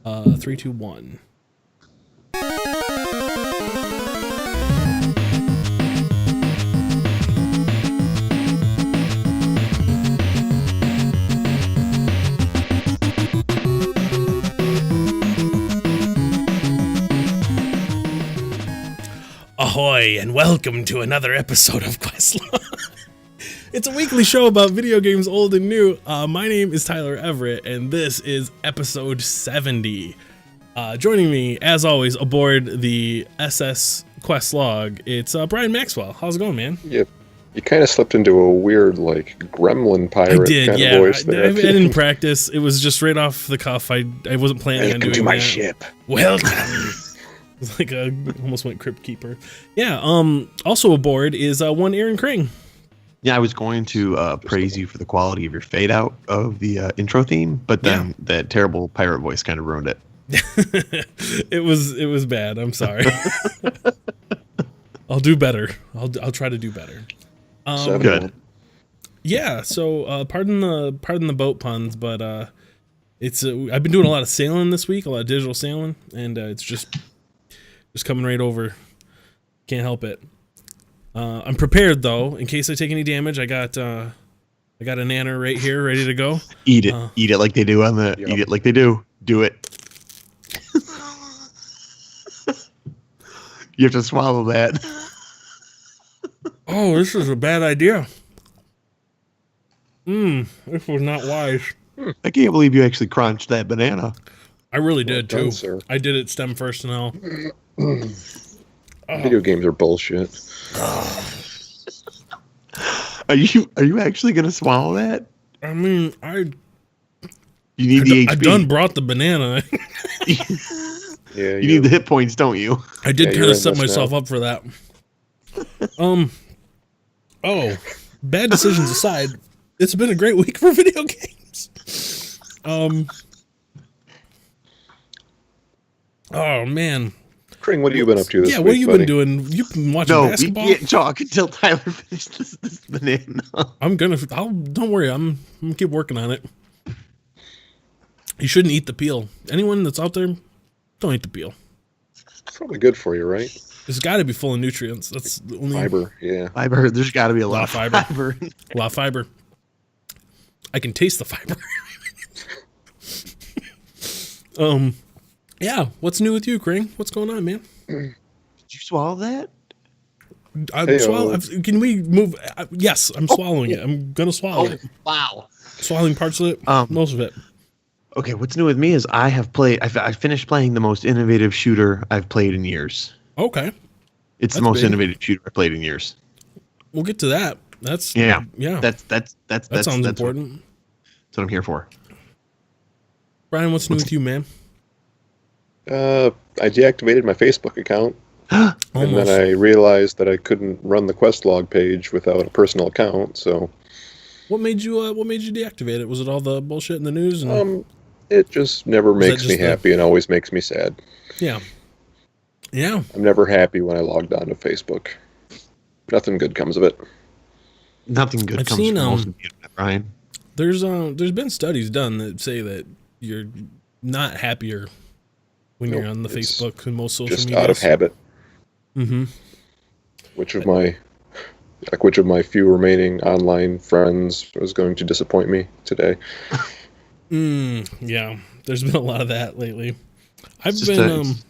Three, two, one. Ahoy, and welcome to another episode of Questlog. It's a weekly show about video games old and new. My name is Tyler Everett, and this is episode 70. Joining me, as always, aboard the SS Questlog, it's Brian Maxwell. How's it going, man? Yep. You kind of slipped into a weird, like, gremlin pirate kind of voice there. I didn't practice. It was just right off the cuff. I wasn't planning on doing that. Welcome to my ship. Welcome. It's like almost went Crypt Keeper. Yeah. Also aboard is one Aaron Kring. Yeah, I was going to praise you for the quality of your fade out of the intro theme, but then that terrible pirate voice kind of ruined it. It was bad. I'm sorry. I'll do better. I'll try to do better. Good. Yeah. So pardon the boat puns, but it's I've been doing a lot of sailing this week, a lot of digital sailing, and it's just coming right over. Can't help it. I'm prepared though, in case I take any damage. I got a nanner right here, ready to go. Eat it like they do on the. Yep. Eat it like they do. Do it. You have to swallow that. Oh, this is a bad idea. This was not wise. I can't believe you actually crunched that banana. I really did Well done, too. sir. I did it stem first and all. Video games are bullshit. Are you actually gonna swallow that? I mean, You need the HP. I done brought the banana. Yeah, You need the hit points, don't you? I did kind you're of set in this myself now. up for that. Oh, bad decisions aside, it's been a great week for video games. Oh man. Kring, what have you been up to this week? Yeah, what have you buddy? been doing? You've been watching No, basketball? we can't talk until Tyler finishes this banana. Don't worry, I'm gonna keep working on it. You shouldn't eat the peel. Anyone that's out there, don't eat the peel. It's probably good for you, right? It's got to be full of nutrients. That's the only Fiber, yeah. Fiber, there's got to be a lot of of fiber. fiber. A lot of fiber. I can taste the fiber. Yeah. What's new with you, Kring? What's going on, man? Did you swallow that? Can we move? Yes, I'm swallowing it. I'm gonna swallow it. Wow. Swallowing parts of it, most of it. Okay, what's new with me is I finished playing the most innovative shooter I've played in years. Okay, It's That's the most big. innovative shooter I've played in years. we'll get to that. That's Yeah. yeah. That sounds important. That's what I'm here for. Brian, what's new with you, man? I deactivated my Facebook account, and Almost. then I realized that I couldn't run the Questlog page without a personal account, so What made you deactivate it? Was it all the bullshit in the news? And it just never Was that makes me just the- happy and always makes me sad. yeah. I'm never happy when I logged on to Facebook. Nothing good comes of it. Nothing good I've comes seen, from most of the internet, Ryan. There's been studies done that say that you're not happier when you're on the it's Facebook and most social Just media. out of habit. Mm-hmm. Which of my few remaining online friends was going to disappoint me today? Yeah. There's been a lot of that lately. I've It's been just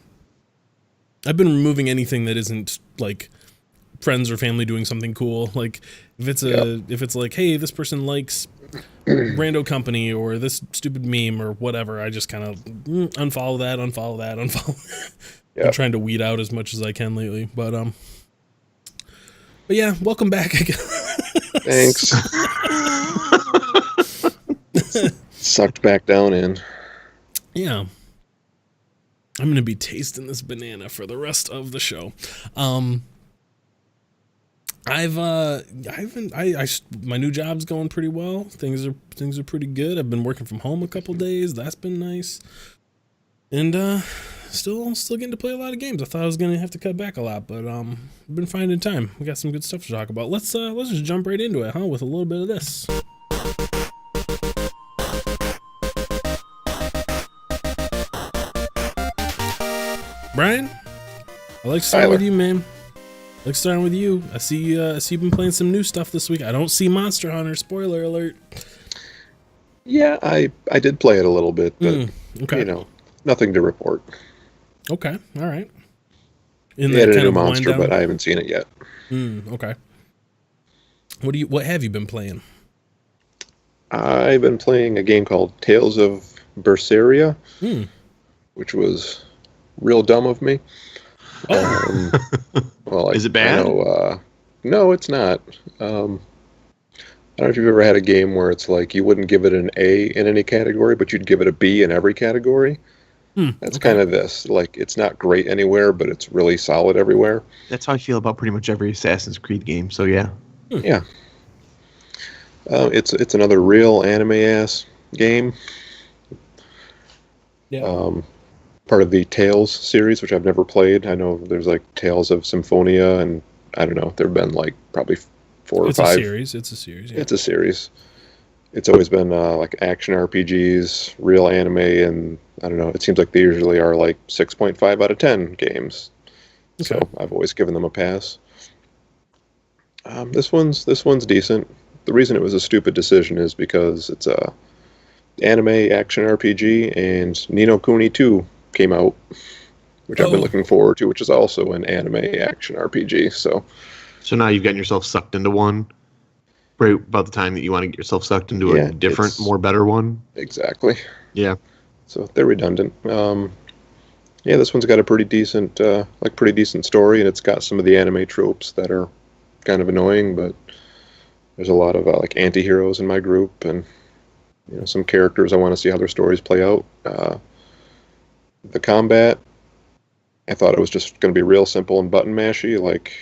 I've been removing anything that isn't like friends or family doing something cool. Like if it's like, hey, this person likes rando company or this stupid meme or whatever, I just kind of unfollow that. Yeah. I'm trying to weed out as much as I can lately, but yeah, welcome back again. Thanks. Sucked back down in. Yeah. I'm going to be tasting this banana for the rest of the show. My new job's going pretty well. Things are pretty good. I've been working from home a couple days. That's been nice. And still getting to play a lot of games. I thought I was gonna have to cut back a lot, but I've been finding time. We got some good stuff to talk about. Let's just jump right into it, huh? With a little bit of this. Brian, I like starting with Tyler. you, man. I like starting with you. I see you've been playing some new stuff this week. I don't see Monster Hunter. Spoiler alert. Yeah, I did play it a little bit, but Okay. nothing to report. Okay. All right. In They that added a kind new of wind monster, down. but I haven't seen it yet. Okay. What have you been playing? I've been playing a game called Tales of Berseria, which was real dumb of me. Oh. Well, Is it I bad? know. No, it's not. I don't know if you've ever had a game where it's like you wouldn't give it an A in any category, but you'd give it a B in every category. That's Okay. kind of this. Like, it's not great anywhere, but it's really solid everywhere. That's how I feel about pretty much every Assassin's Creed game. So yeah. Yeah. It's another real anime-ass game. Yeah. Part of the Tales series, which I've never played. I know there's like Tales of Symphonia, and I don't know. There have been like probably 4 or It's 5. a series. It's a series. Yeah. It's a series. It's always been like action RPGs, real anime, and I don't know. It seems like they usually are like 6.5 out of 10 games. Okay. So I've always given them a pass. This one's decent. The reason it was a stupid decision is because it's a anime action RPG, and Ni no Kuni 2 came out, which I've been looking forward to, which is also an anime action RPG. So now you've gotten yourself sucked into one. Right about the time that you want to get yourself sucked into a different, more better one. Exactly. Yeah. So they're redundant. Yeah, this one's got a pretty decent story, and it's got some of the anime tropes that are kind of annoying, but there's a lot of like anti-heroes in my group, and some characters I want to see how their stories play out. The combat, I thought it was just going to be real simple and button mashy. Like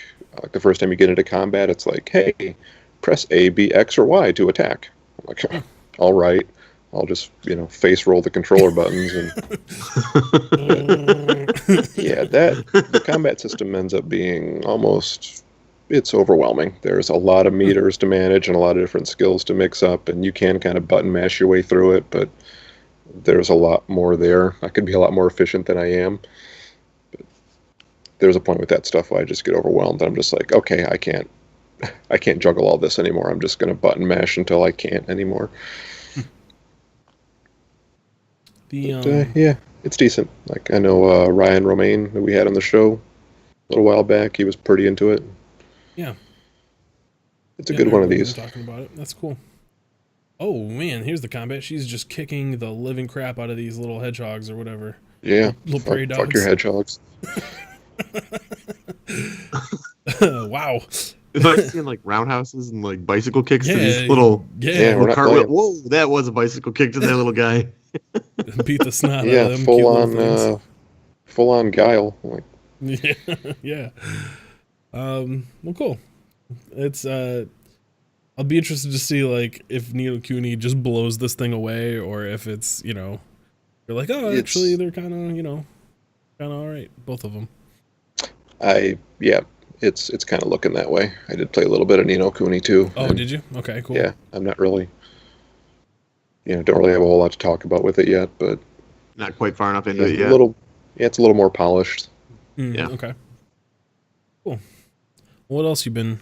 the first time you get into combat, it's like, hey, press A, B, X, or Y to attack. I'm like, all right, I'll just face roll the controller buttons, and yeah, the combat system ends up being it's overwhelming. There's a lot of meters to manage and a lot of different skills to mix up, and you can kind of button mash your way through it, but there's a lot more there. I could be a lot more efficient than I am. But there's a point with that stuff where I just get overwhelmed. I'm just like, okay, I can't juggle all this anymore. I'm just going to button mash until I can't anymore. Yeah, it's decent. Like, I know Ryan Romaine, who we had on the show a little while back, he was pretty into it. Yeah. It's a good one of I remember these. him talking about it. That's cool. Oh man, here's the combat. She's just kicking the living crap out of these little hedgehogs or whatever. Yeah, Little prairie dogs. fuck your hedgehogs. Wow. If I seeing like roundhouses and like bicycle kicks to Yeah, these little Yeah, we're not cartwheel. playing. Whoa, that was a bicycle kick to that little guy. Beat the snot out Yeah, of them cute little full on guile. Like, things. Yeah. Well, cool. It's I'll be interested to see like if Ni no Kuni just blows this thing away, or if it's you're like, oh, actually they're kind of all right, both of them. it's kind of looking that way. I did play a little bit of Ni no Kuni too. Oh, did you? Okay, cool. Yeah, I'm not really, don't really have a whole lot to talk about with it yet, but Not quite far enough into it it's yet. it's a little more polished. Yeah. Okay. Cool. What else you been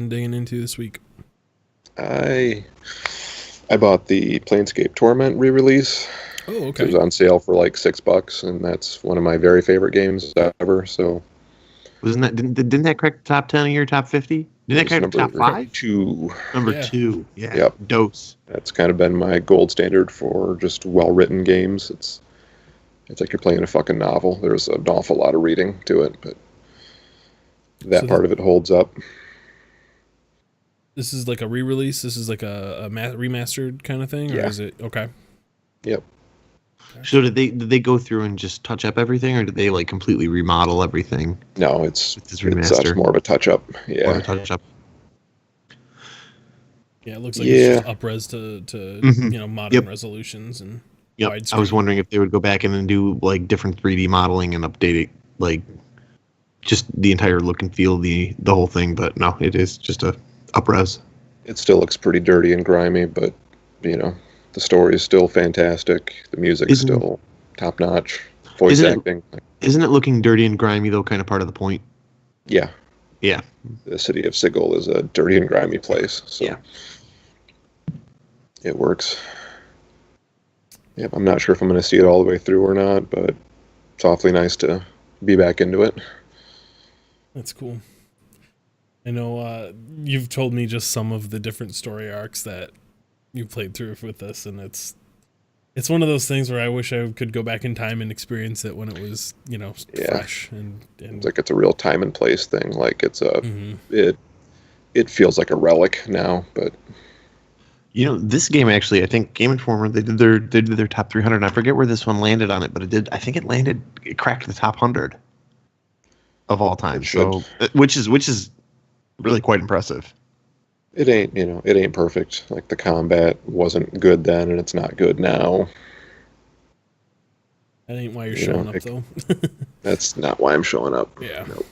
digging into this week? I bought the Planescape Torment re-release. Oh, It okay. was on sale for like $6, and that's one of my very favorite games ever. So Didn't that crack the top 10 of your top 50? Didn't that crack the top 5? 2. Number 2. Yeah. Yep. Dose. That's kind of been my gold standard for just well-written games. It's like you're playing a fucking novel. There's an awful lot of reading to it, but that part of it holds up. This is like a re-release. This is like a remastered kind of thing, or Yeah. is it okay? Yep. So did they go through and just touch up everything, or did they like completely remodel everything? No, it's With this remaster? more of a touch-up. Yeah. Or touch up? Yeah, it looks like it's just Yeah. up-res to Mhm. modern Yep. resolutions and Yep. widescreen. I was wondering if they would go back in and do like different 3D modeling and update it, like just the entire look and feel, the whole thing. But no, it is just a up-res. It still looks pretty dirty and grimy, but the story is still fantastic. The music's Isn't- still top-notch. Voice isn't it- acting. Isn't it looking dirty and grimy though? Kind of part of the point. Yeah, Yeah. the city of Sigil is a dirty and grimy place, so Yeah. it works. Yep, I'm not sure if I'm going to see it all the way through or not, but it's awfully nice to be back into it. That's cool. I know you've told me just some of the different story arcs that you played through with this, and it's one of those things where I wish I could go back in time and experience it when it was, fresh and It's like it's a real time and place thing. Like it's a Mhm. it feels like a relic now, but This game actually, I think Game Informer they did their top 300. And I forget where this one landed on it, but it did. I think it cracked the top 100 of all time. It should. So, which is really quite impressive. it ain't perfect. Like the combat wasn't good then, and it's not good now. That ain't why you're You know, showing up, it- though. That's not why I'm showing up. Yeah. Nope.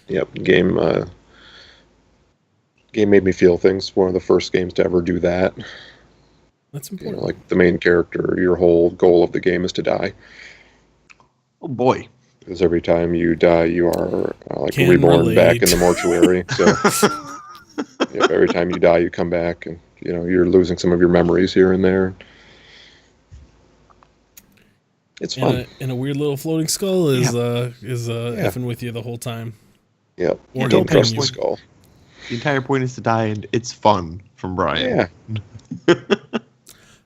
Yep. Game made me feel things. One of the first games to ever do that. That's important. Like the main character, your whole goal of the game is to die. Oh boy. Because every time you die, you are Can reborn relate. back in the mortuary. So every time you die, you come back, and you're losing some of your memories here and there. It's fun. And a weird little floating skull is effing with you the whole time. Yep. Or Don't helping trust you. the skull. The entire point is to die, and it's fun from Brian. Yeah.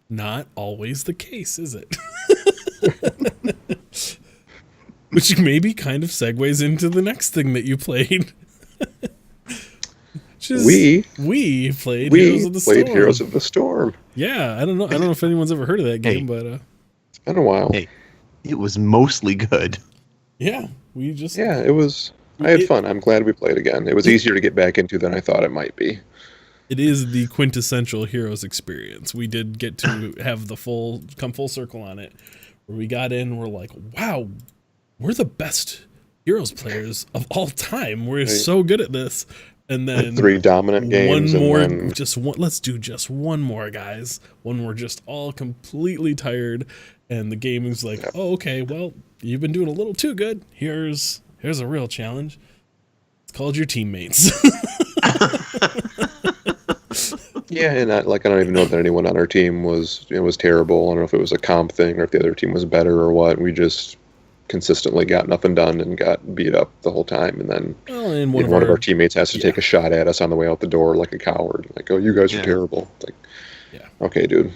Not always the case, is it? Which maybe kind of segues into the next thing that you played. We played Heroes of the Storm. Heroes of the Storm. Yeah, I don't know if anyone's ever heard of that game, but It's been a while. Hey, it was mostly good. yeah, we just Yeah, it was. I had fun. I'm glad we played again. It was easier to get back into than I thought it might be. It is the quintessential Heroes experience. We did get to have come full circle on it, where we got in. We're like, wow, we're the best Heroes players of all time. We're so good at this. And then 3 dominant games. one more, and then, just one. Let's do just one more, guys. When we're just all completely tired, and the game is like, oh, okay, well, you've been doing a little too good. Here's a real challenge. It's called your teammates. yeah, and I don't even know that anyone on our team was terrible. I don't know if it was a comp thing or if the other team was better or what. We just consistently got nothing done and got beat up the whole time. And then one of our teammates has to take a shot at us on the way out the door like a coward. Like, oh, you guys are terrible. It's like, okay, dude.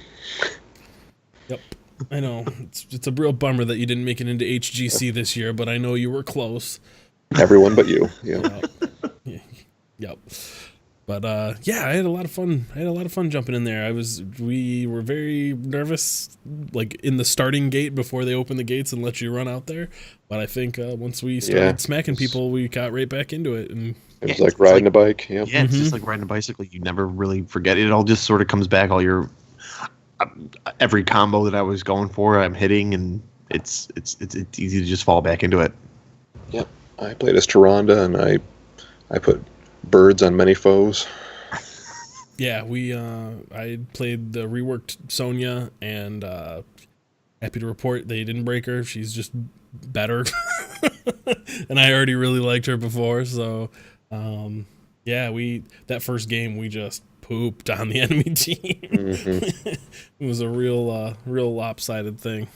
Yep. I know. It's a real bummer that you didn't make it into HGC this year, but I know you were close. Everyone but you. Yeah. Yep. But I had a lot of fun. I had a lot of fun jumping in there. We were very nervous, like in the starting gate before they open the gates and let you run out there. But I think once we started smacking people, we got right back into it. And it was like riding a bike. Yep. Yeah, it's just like riding a bicycle. You never really forget it. It all just sort of comes back. All your every combo that I was going for, I'm hitting, and it's easy to just fall back into it. Yep. I played as Tyrande, and I put birds on many foes. Yeah, I played the reworked Sonya, and happy to report they didn't break her. She's just better. And I already really liked her before, so that first game we just pooped on the enemy team. Mm-hmm. It was a real lopsided thing.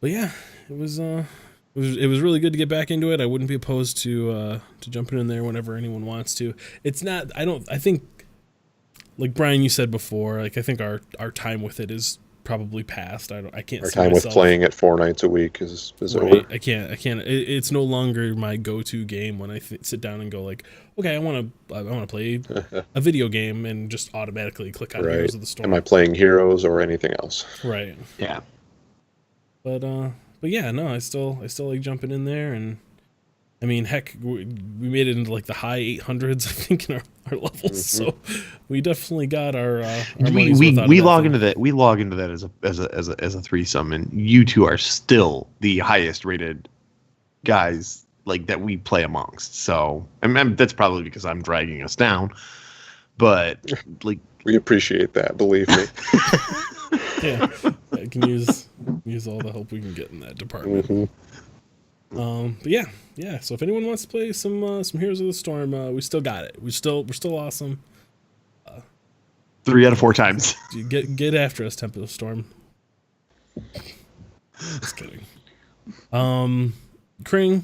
But yeah, it was really good to get back into it. I wouldn't be opposed to jumping in there whenever anyone wants to. It's not. I think, like Brian, you said before. Like I think our time with it is probably past. I can't. Our see time myself, with playing it 4 nights a week is right? over. I can't. It's no longer my go-to game when I sit down and go like, okay, I want to play a video game and just automatically click on Heroes of the Storm. Am I playing Heroes or anything else? Right. Yeah. But yeah, no, I still like jumping in there, and I mean, heck, we made it into like the high 800s, I think, in our levels. Mm-hmm. So we definitely got our we log into that. We log into that as a threesome, and you two are still the highest rated guys like that we play amongst. So I mean, that's probably because I'm dragging us down. But like We appreciate that, believe me. Yeah, I can use all the help we can get in that department. But yeah. So if anyone wants to play some Heroes of the Storm, we still got it. We're still awesome. 3 out of 4 times. Get after us, Tempest Storm. Just kidding. Kring,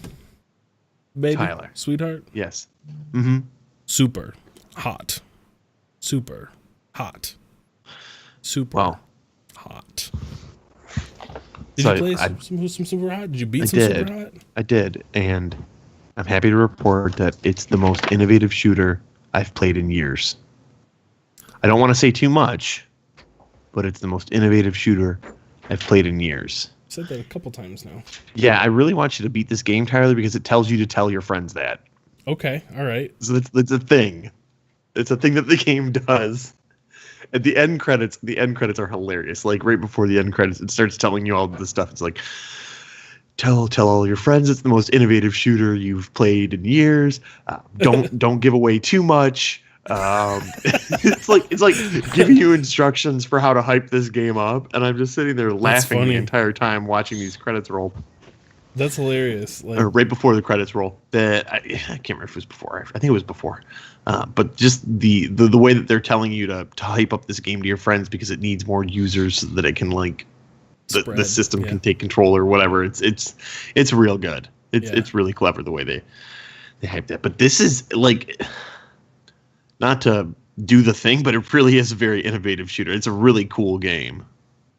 baby, Tyler. sweetheart. Yes. Mm-hmm. Super hot. Super hot. Super Wow. hot. Did So you play some Super Hot? Did you beat some did. Super Hot? I did, and I'm happy to report that it's the most innovative shooter I've played in years. I don't want to say too much, but it's the most innovative shooter I've played in years. I've said that a couple times now. Yeah, I really want you to beat this game, Tyler, because it tells you to tell your friends that. Okay, all right. So it's a thing. It's a thing that the game does. At the end credits are hilarious. Like right before the end credits, it starts telling you all this stuff. It's like, tell all your friends it's the most innovative shooter you've played in years. Don't give away too much. It's like giving you instructions for how to hype this game up, and I'm just sitting there laughing the entire time watching these credits roll. That's hilarious. Like, Or right before the credits roll. I can't remember if it was before. I think it was before. But just the way that they're telling you to hype up this game to your friends because it needs more users so that it can like the system can take control or whatever. It's real good. It's really clever the way they hype that. But this is like, not to do the thing, but it really is a very innovative shooter. It's a really cool game.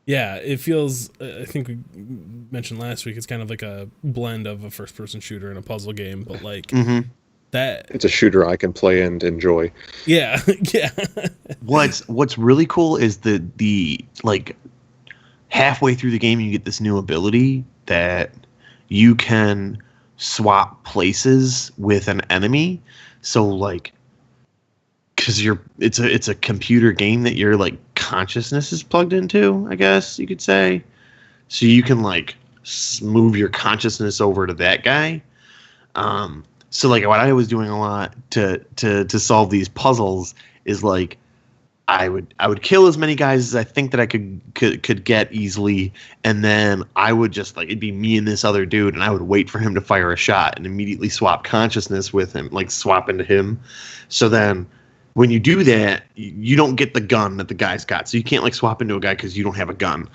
yeah, it feels. I think we mentioned last week. It's kind of like a blend of a first-person shooter and a puzzle game, but like that. It's a shooter I can play and enjoy. Yeah, yeah. What's really cool is the like halfway through the game you get this new ability that you can swap places with an enemy. So like, because it's a computer game that your like consciousness is plugged into, I guess you could say. So you can like move your consciousness over to that guy. So like what I was doing a lot to solve these puzzles is like I would kill as many guys as I think that I could get easily, and then I would just like, it'd be me and this other dude, and I would wait for him to fire a shot and immediately swap consciousness with him, like swap into him. So then when you do that, you don't get the gun that the guy's got. So you can't like swap into a guy because you don't have a gun.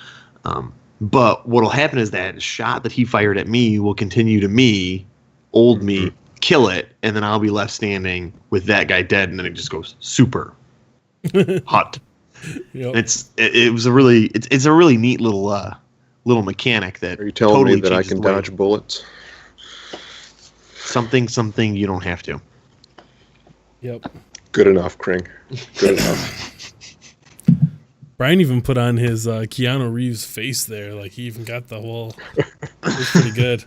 But what'll happen is that shot that he fired at me will continue to me, old me, kill it, and then I'll be left standing with that guy dead, and then it just goes super hot. Yep. It's a really neat little mechanic that. Are you telling totally me that I can dodge bullets? Something you don't have to. Yep. Good enough, Kring. Good enough. Brian even put on his Keanu Reeves face there. Like he even got the whole. It was pretty good.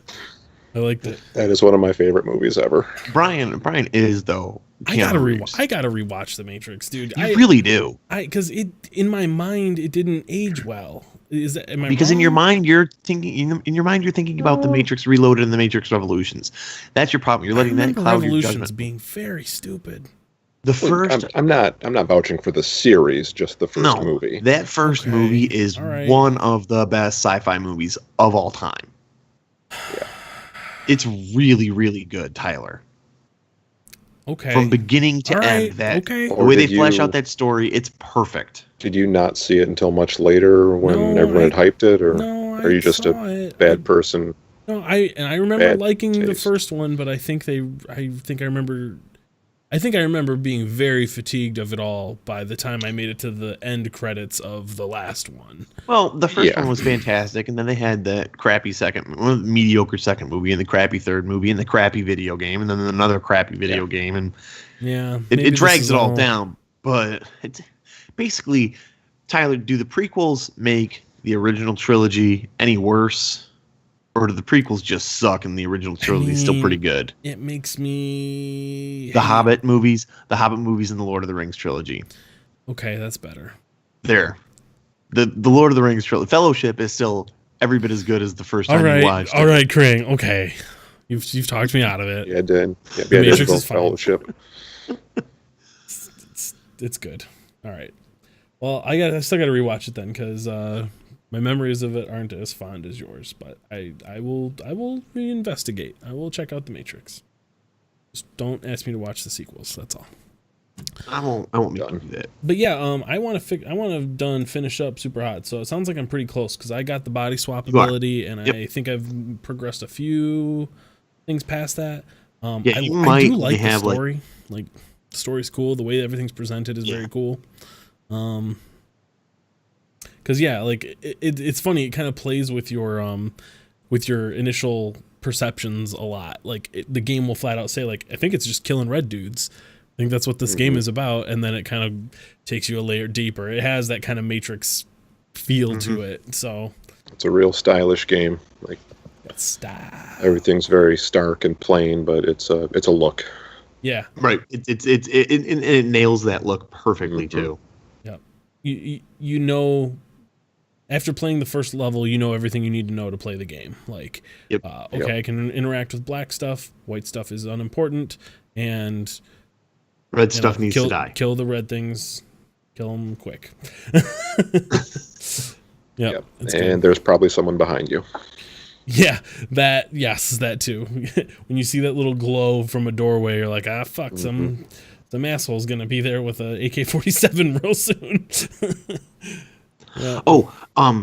I liked it. That is one of my favorite movies ever. Brian is though. I gotta rewatch The Matrix, dude. You really do. Because in my mind it didn't age well. Is that am I because wrong? in your mind you're thinking about The Matrix Reloaded and The Matrix Revolutions. That's your problem. You're letting that cloud your Revolutions judgment. being very stupid. The first, I'm not vouching for the series, just the first movie. That first movie is one of the best sci-fi movies of all time. Yeah. It's really, really good, Tyler. Okay. From beginning to end, the way they flesh out that story, it's perfect. Did you not see it until much later when everyone had hyped it, or are you just a bad person? No, I remember liking the first one, but I think I remember being very fatigued of it all by the time I made it to the end credits of the last one. Well, the first one was fantastic, and then they had that crappy mediocre second movie, and the crappy third movie, and the crappy video game, and then another crappy video game, and it drags it all down. But it's basically, Tyler, do the prequels make the original trilogy any worse? Or do the prequels just suck and the original trilogy is still pretty good? It makes me... The Hobbit movies and the Lord of the Rings trilogy. Okay, that's better. There. The Lord of the Rings trilogy. Fellowship is still every bit as good as the first time you watched it. All right, Kring. Okay. You've talked me out of it. Yeah, I did. Yeah, The Matrix is fine. Fellowship. It's good. All right. Well, I still got to rewatch it then because my memories of it aren't as fond as yours. But I will reinvestigate. I will check out The Matrix. Just don't ask me to watch the sequels. That's all. I won't do that. But yeah, I want to finish up Superhot. So it sounds like I'm pretty close because I got the body swap ability, and I think I've progressed a few things past that. Yeah, I do like the story. Like the story's cool. The way everything's presented is very cool. Because like it's funny. It kind of plays with your initial perceptions a lot. Like the game will flat out say like, I think it's just killing red dudes. I think that's what this game is about, and then it kind of takes you a layer deeper. It has that kind of Matrix feel to it. So it's a real stylish game. Like style. Everything's very stark and plain, but it's a look. Yeah, right. It nails that look perfectly too. Yeah, you know, after playing the first level, you know everything you need to know to play the game. Like, I can interact with black stuff. White stuff is unimportant, and red stuff needs to die. Kill the red things. Kill them quick. Yep. And there's probably someone behind you. Yeah, that too. When you see that little glow from a doorway, you're like, fuck, some asshole's gonna be there with a AK-47 real soon.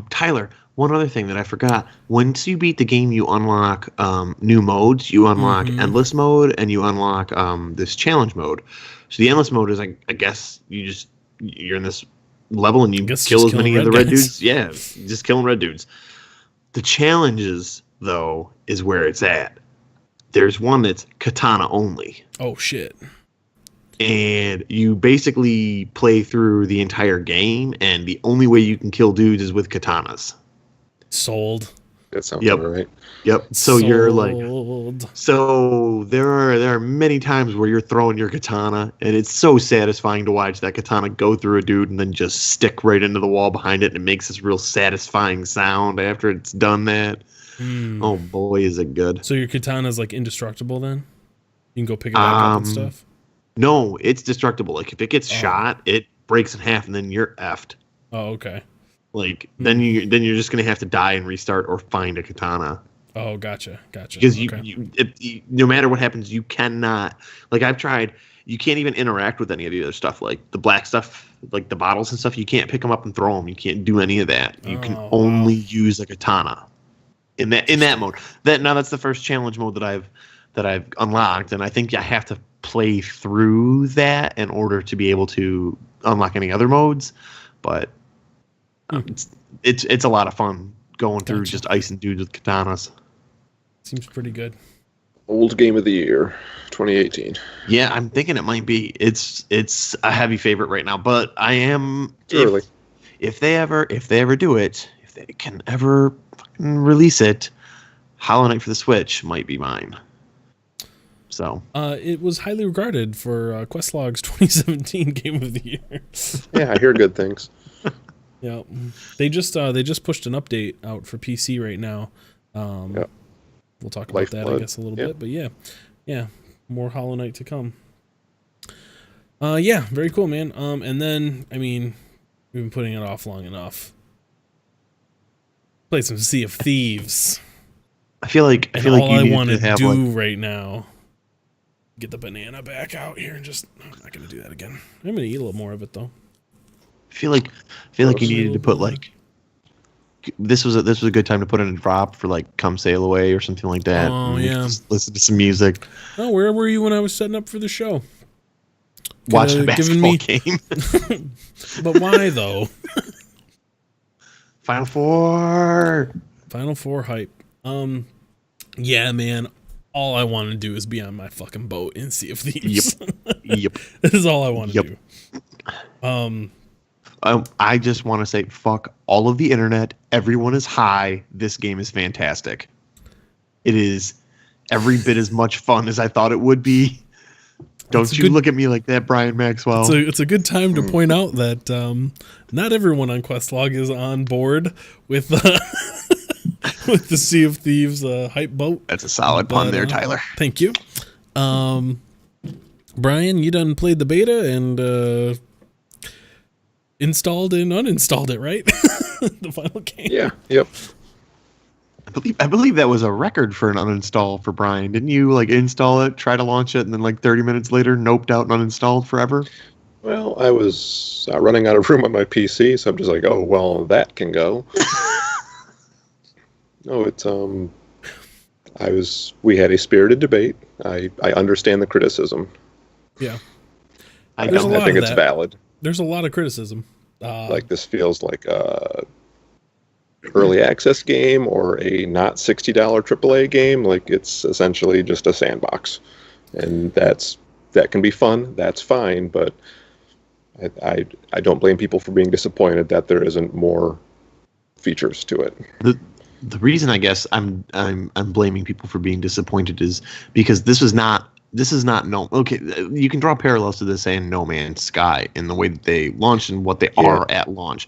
Tyler, one other thing that I forgot. Once you beat the game, you unlock new modes. You unlock endless mode, and you unlock this challenge mode. So the endless mode is, I guess, you're in this level and you kill as many of the red dudes. Yeah, just killing red dudes. The challenges, though, is where it's at. There's one that's katana only. Oh, shit. And you basically play through the entire game, and the only way you can kill dudes is with katanas. That sounds right. Yep. So you're like, so there are many times where you're throwing your katana, and it's so satisfying to watch that katana go through a dude and then just stick right into the wall behind it, and it makes this real satisfying sound after it's done that. Oh boy, is it good! So your katana's like indestructible then? You can go pick it back up and stuff. No, it's destructible. Like if it gets shot, it breaks in half, and then you're effed. Oh, okay. Like then you're just gonna have to die and restart or find a katana. Oh, gotcha. Because you no matter what happens, you cannot. Like I've tried, you can't even interact with any of the other stuff. Like the black stuff, like the bottles and stuff, you can't pick them up and throw them. You can't do any of that. You can only use a katana in that mode. That's the first challenge mode that I've unlocked, and I think I have to play through that in order to be able to unlock any other modes. But it's a lot of fun going through just icing dudes with katanas. Seems pretty good. Old game of the year, 2018. Yeah, I'm thinking it might be. It's a heavy favorite right now, but I am early. If they ever do it, if they can ever fucking release it, Hollow Knight for the Switch might be mine. So it was highly regarded for Questlog's 2017 Game of the Year. Yeah, I hear good things. Yeah, they just pushed an update out for PC right now. We'll talk about that, I guess, a little bit. But yeah, more Hollow Knight to come. Yeah, very cool, man. And then I mean, we've been putting it off long enough. Play some Sea of Thieves. I feel like all I want to do right now, get the banana back out here and just. I'm not gonna do that again. I'm gonna eat a little more of it though. I feel like you needed to put like. This was a good time to put in a drop for like "Come Sail Away" or something like that. Oh yeah, just listen to some music. Oh, where were you when I was setting up for the show? Watch the basketball game. But why though? Final Four hype. Yeah, man. All I want to do is be on my fucking boat in Sea of Thieves. Yep. This is all I want to do. I just want to say, fuck all of the internet. Everyone is high. This game is fantastic. It is every bit as much fun as I thought it would be. Don't you look at me like that, Brian Maxwell. It's a good time to point out that not everyone on Questlog is on board with with the Sea of Thieves hype boat. That's a solid pun there, Tyler. Thank you. Brian, you done played the beta, and installed and uninstalled it, right? The final game. Yeah. Yep. I believe that was a record for an uninstall for Brian. Didn't you like install it, try to launch it, and then like 30 minutes later, noped out and uninstalled forever? Well, I was running out of room on my PC, so I'm just like, oh well, that can go. No, it's we had a spirited debate. I understand the criticism. Yeah. I There's a don't. lot I think of it's that. valid. There's a lot of criticism. Like this feels like a early access game or a not $60 AAA game. Like it's essentially just a sandbox, and that can be fun. That's fine, but I don't blame people for being disappointed that there isn't more features to it. The reason I guess I'm blaming people for being disappointed is because this is not okay. You can draw parallels to this and No Man's Sky in the way that they launched and what they are at launch,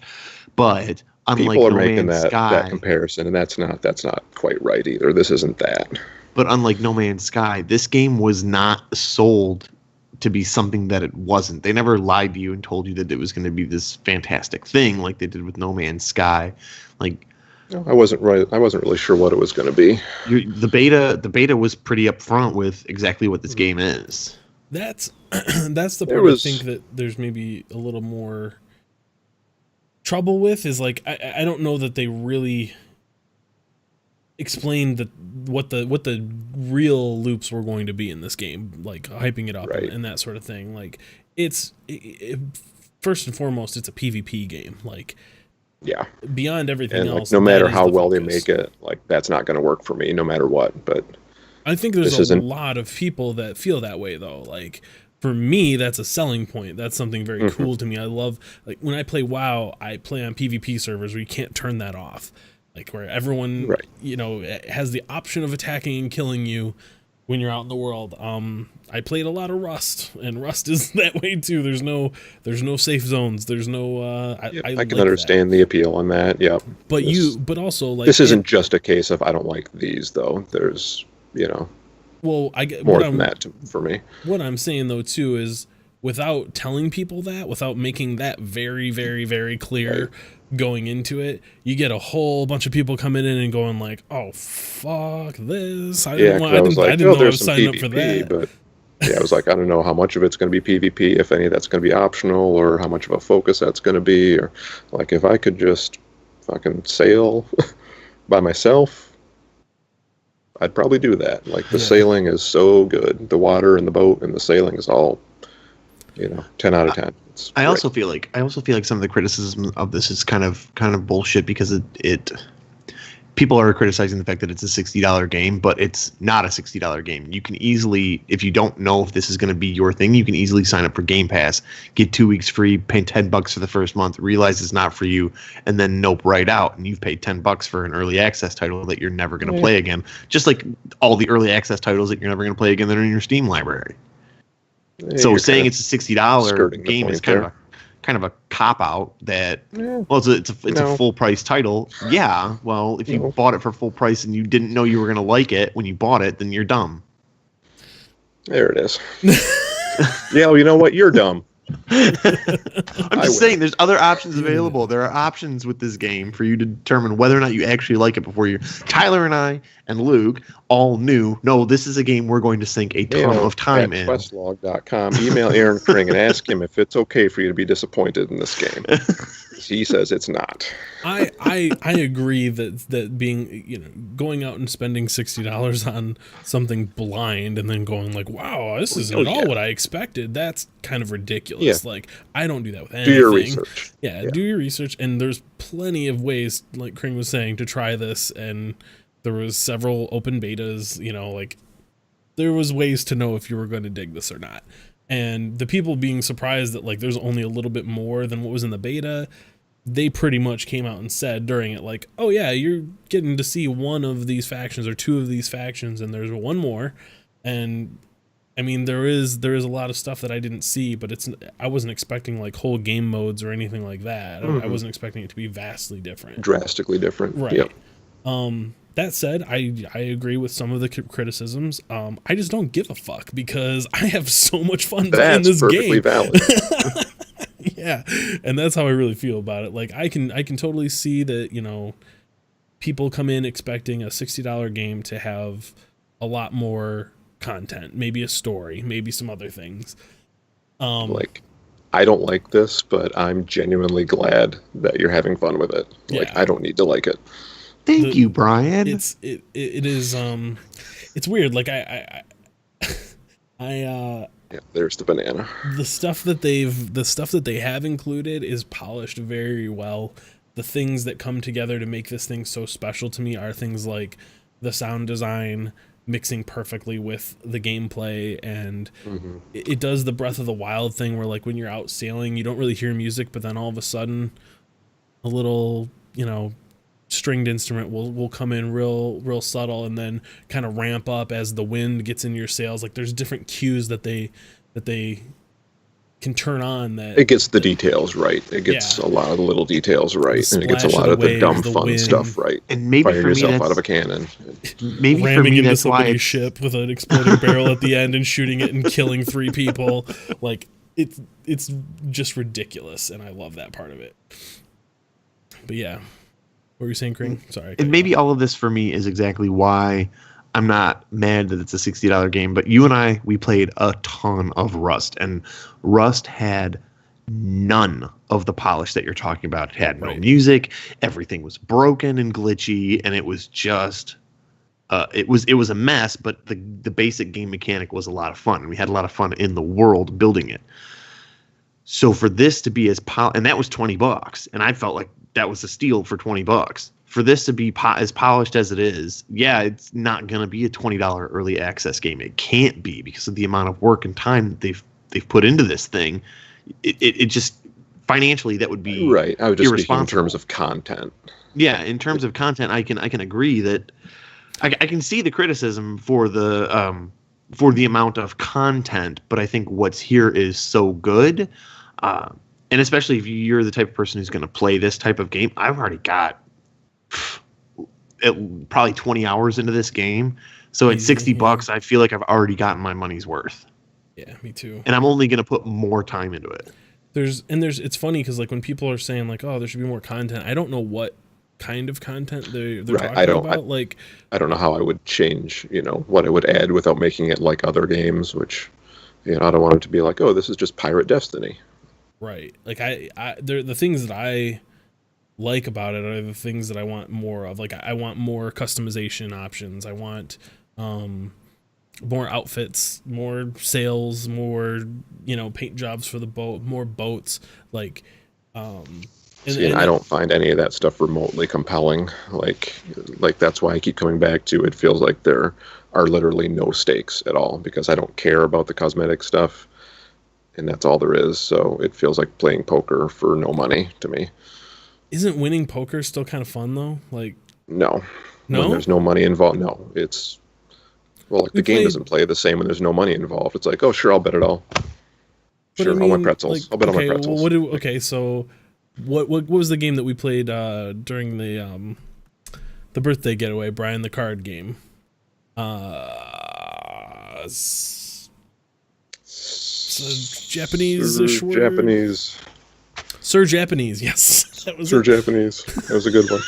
but unlike People are No making Man's that Sky, comparison, and that's not quite right either. This isn't that. but unlike No Man's Sky, this game was not sold to be something that it wasn't. They never lied to you and told you that it was going to be this fantastic thing like they did with No Man's Sky. Like, No, I wasn't really sure what it was going to be. the beta was pretty upfront with exactly what this game is. That's the part I think that there's maybe a little more trouble with is like I don't know that they really explained what the real loops were going to be in this game, like hyping it up and that sort of thing. Like it's first and foremost, it's a PvP game. Like yeah, beyond everything else, like, no matter how well they focus. make it, like that's not going to work for me, no matter what. But I think there's a lot of people that feel that way though. Like for me, that's a selling point. That's something very cool to me. I love, like when I play WoW, I play on PvP servers where you can't turn that off. Like where everyone, you know, has the option of attacking and killing you when you're out in the world. I played a lot of Rust, and Rust is that way too. There's no safe zones. There's no. I can like understand the appeal on that. Yeah, but also like this isn't just a case of I don't like these though. There's well, I get more than that for me. What I'm saying though too is without telling people that, without making that very, very, very clear. Going into it, you get a whole bunch of people coming in and going like, "Oh fuck this!" I didn't know I was signing up for that. But yeah, I was like, I don't know how much of it's going to be PvP, if any that's going to be optional, or how much of a focus that's going to be, or like if I could just fucking sail by myself, I'd probably do that. Like the sailing is so good, the water and the boat and the sailing is all 10 out of 10. I also feel like some of the criticism of this is kind of bullshit because it people are criticizing the fact that it's a $60 game, but it's not a $60 game. You can easily, if you don't know if this is going to be your thing, you can easily sign up for Game Pass, get 2 weeks free, pay $10 for the first month, realize it's not for you, and then nope right out. And you've paid $10 for an early access title that you're never going to play again. Just like all the early access titles that you're never going to play again that are in your Steam library. So saying it's a $60 game is kind of a cop out. That it's a full price title. Yeah, well, if you bought it for full price and you didn't know you were gonna like it when you bought it, then you're dumb. There it is. Yeah, well, you know what? You're dumb. I'm just saying, there's other options available. There are options with this game for you to determine whether or not you actually like it before you. Tyler and I and Luke all knew, no, this is a game we're going to sink a ton of time in. Questlog.com. Email Aaron Kring and ask him if it's okay for you to be disappointed in this game. He says it's not. I agree that being going out and spending $60 on something blind and then going like, wow, this isn't at all what I expected. That's kind of ridiculous. Yeah. Like I don't do that with anything. Do your research. Yeah, do your research, and there's plenty of ways, like Kring was saying, to try this, and there was several open betas. Like there was ways to know if you were going to dig this or not. And the people being surprised that like there's only a little bit more than what was in the beta, they pretty much came out and said during it like, oh yeah, you're getting to see one of these factions or two of these factions, and there's one more. And I mean, there is a lot of stuff that I didn't see, but I wasn't expecting like whole game modes or anything like that. I wasn't expecting it to be vastly different, drastically different. Right. Yep. That said, I agree with some of the criticisms. I just don't give a fuck because I have so much fun playing this game. That's perfectly valid. Yeah, and that's how I really feel about it. Like I can totally see that, you know, people come in expecting a $60 game to have a lot more content, maybe a story, maybe some other things. Like, I don't like this, but I'm genuinely glad that you're having fun with it. Like, Yeah. I don't need to like it. Thank you, Brian. It is it's weird. Like I Yeah, there's the banana. the stuff that they have included is polished very well. The things that come together to make this thing so special to me are things like the sound design mixing perfectly with the gameplay, and it does the Breath of the Wild thing where, like, when you're out sailing you don't really hear music, but then all of a sudden a little, you know, stringed instrument will come in real subtle and then kind of ramp up as the wind gets in your sails. Like there's different cues that they can turn on that It gets the details right. It gets a lot of the little details right, and it gets a splash lot of of the the dumb waves, the fun wind. stuff right. And maybe Firing for me yourself that's out of a cannon. maybe for ramming me into that's why somebody's it's, ship with an exploding barrel at the end and shooting it and killing 3 people. Like it's just ridiculous, and I love that part of it. But yeah, what were you saying, Kring? Sorry. and maybe all of this for me is exactly why I'm not mad that it's a $60 game. But you and we played a ton of Rust, and Rust had none of the polish that you're talking about. It had no Right. music. Everything was broken and glitchy, and it was just it was a mess. But the basic game mechanic was a lot of fun, and we had a lot of fun in the world building it. So for this to be and that was $20, and I felt like that was a steal for $20. For this to be as polished as it is, yeah, it's not going to be a $20 early access game. It can't be, because of the amount of work and time that they've put into this thing. It just financially that would be Right. I would just speak in irresponsible. terms of content. Yeah, in terms of content, I can agree that I can see the criticism for the amount of content, but I think what's here is so good, and especially if you're the type of person who's going to play this type of game. I've already got probably 20 hours into this game, so at $60, I feel like I've already gotten my money's worth. Yeah, me too. And I'm only going to put more time into it. It's funny because, like, when people are saying, like, oh, there should be more content, I don't know what kind of content they're Right, talking about. Like, I don't know how I would change, you know, what I would add without making it like other games, which, you know, I don't want it to be like, oh, this is just Pirate Destiny. right. Like the things that I like about it are the things that I want more of. Like I want more customization options. I want more outfits, more sails, more, you know, paint jobs for the boat, more boats. Like And I don't find any of that stuff remotely compelling. Like that's why I keep coming back to it. Feels like there are literally no stakes at all, because I don't care about the cosmetic stuff, and that's all there is. So it feels like playing poker for no money to me. Isn't winning poker still kind of fun though? Like, no, no, when there's no money involved. No, it's like the game doesn't play the same when there's no money involved. It's like, oh sure, I'll bet it all. But Sure, I mean, all my pretzels. like, I'll bet on my pretzels. So what was the game that we played during the birthday getaway, Brian, the card game? Japanese Sir Japanese, yes. That was Sir it. Japanese. That was a good one.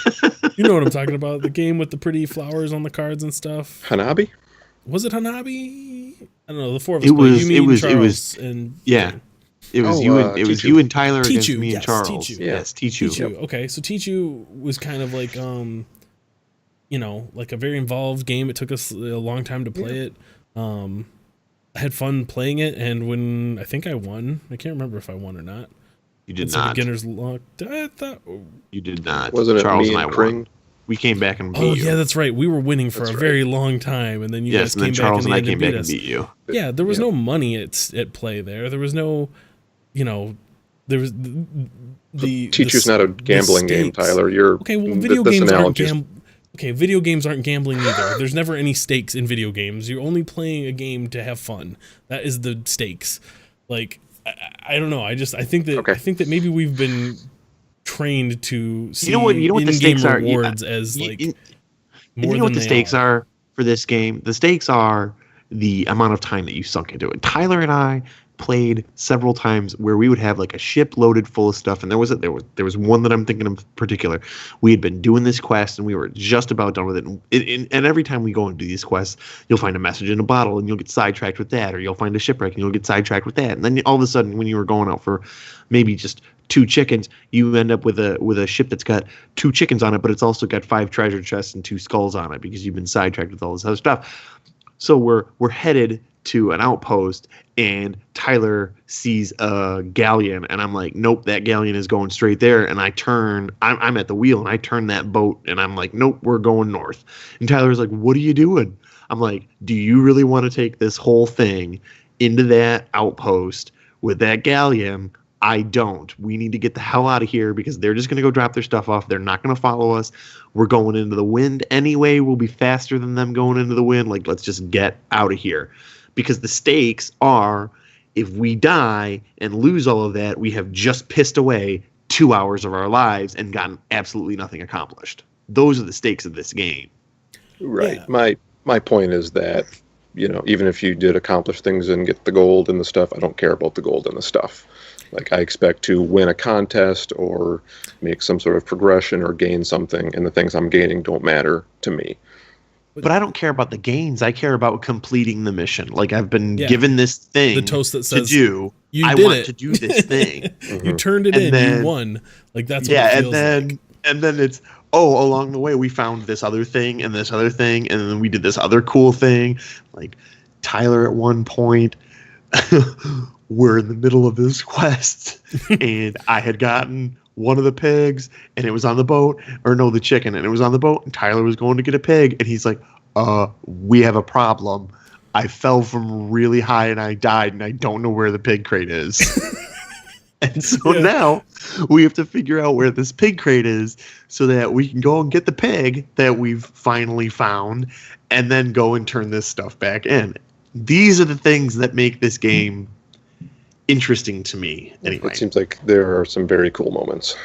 You know what I'm talking about? The game with the pretty flowers on the cards and stuff. Hanabi? Was it Hanabi? I don't know. The four of us It played. was. You, It me, was. Charles, It was. and Yeah. It was Tichu. you and Tyler against Tichu, me and yes, Charles. Tichu. Yes, Tichu. Tichu. Okay, so Tichu was kind of like you know, like a very involved game. It took us a long time to play it. I had fun playing it, and when I think I won, I can't remember if I won or not. You did It's not. a beginner's luck. I thought. You did not. Wasn't it Charles me and I and won. Kring? We came back and beat Oh you. yeah, that's right. We were winning for That's a right. very long time, and then you Yes, guys and then came Charles back and I came beat back and us. beat you. Yeah, there was Yeah. no money at play there. There was no, you know, there was the Tichu's not a gambling game, stakes. Tyler. You're Okay, well, video this games aren't analogy's- video games aren't gambling either. There's never any stakes in video games. You're only playing a game to have fun. That is the stakes. Like, I don't know. I think that maybe we've been trained to see You know what the in-game stakes are? rewards as like more you know what than the they stakes are for this game? The stakes are the amount of time that you sunk into it. Tyler and I played several times where we would have like a ship loaded full of stuff, and there was one that I'm thinking of in particular. We had been doing this quest and we were just about done with it, and every time we go and do these quests, you'll find a message in a bottle and you'll get sidetracked with that, or you'll find a shipwreck and you'll get sidetracked with that, and then all of a sudden when you were going out for maybe just 2 chickens, you end up with a ship that's got 2 chickens on it, but it's also got 5 treasure chests and 2 skulls on it because you've been sidetracked with all this other stuff. So we're headed to an outpost, and Tyler sees a galleon, and I'm like, nope, that galleon is going straight there. And I'm at the wheel, and I turn that boat, and I'm like, nope, we're going north. And Tyler's like, what are you doing? I'm like, do you really want to take this whole thing into that outpost with that galleon? I don't. We need to get the hell out of here because they're just going to go drop their stuff off. They're not going to follow us. We're going into the wind anyway. We'll be faster than them going into the wind. Like, let's just get out of here. Because the stakes are, if we die and lose all of that, we have just pissed away 2 hours of our lives and gotten absolutely nothing accomplished. Those are the stakes of this game. Right. Yeah. My point is that, even if you did accomplish things and get the gold and the stuff, I don't care about the gold and the stuff. Like, I expect to win a contest or make some sort of progression or gain something, and the things I'm gaining don't matter to me. But I don't care about the gains. I care about completing the mission. Like, I've been given this thing the toast that says, to do. I want to do this thing. You turned it and in. Then, you won. Like, that's what it feels like. And then it's, along the way we found this other thing and this other thing, and then we did this other cool thing. Like, Tyler at one point, we're in the middle of this quest, and I had gotten one of the pigs, and it was on the boat, the chicken, and it was on the boat, and Tyler was going to get a pig, and he's like, we have a problem. I fell from really high and I died, and I don't know where the pig crate is. And so now we have to figure out where this pig crate is so that we can go and get the pig that we've finally found and then go and turn this stuff back in. These are the things that make this game interesting to me. Anyway. It seems like there are some very cool moments.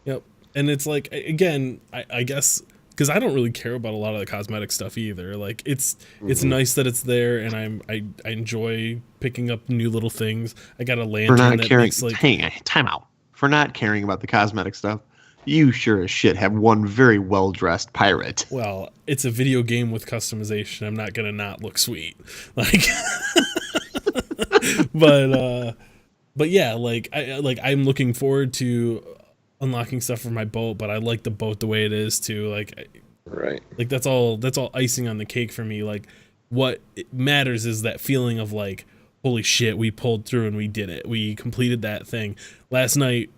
Yep. And it's like, again, I guess, because I don't really care about a lot of the cosmetic stuff either. Like, it's nice that it's there, and I enjoy picking up new little things. I got a lantern that makes, like... Time out. For not caring about the cosmetic stuff, you sure as shit have one very well-dressed pirate. Well, it's a video game with customization. I'm not gonna not look sweet. Like... but yeah, I'm looking forward to unlocking stuff for my boat, but I like the boat the way it is too. Right. Like that's all icing on the cake for me. Like, what matters is that feeling of like, holy shit, we pulled through and we did it. We completed that thing. Last night,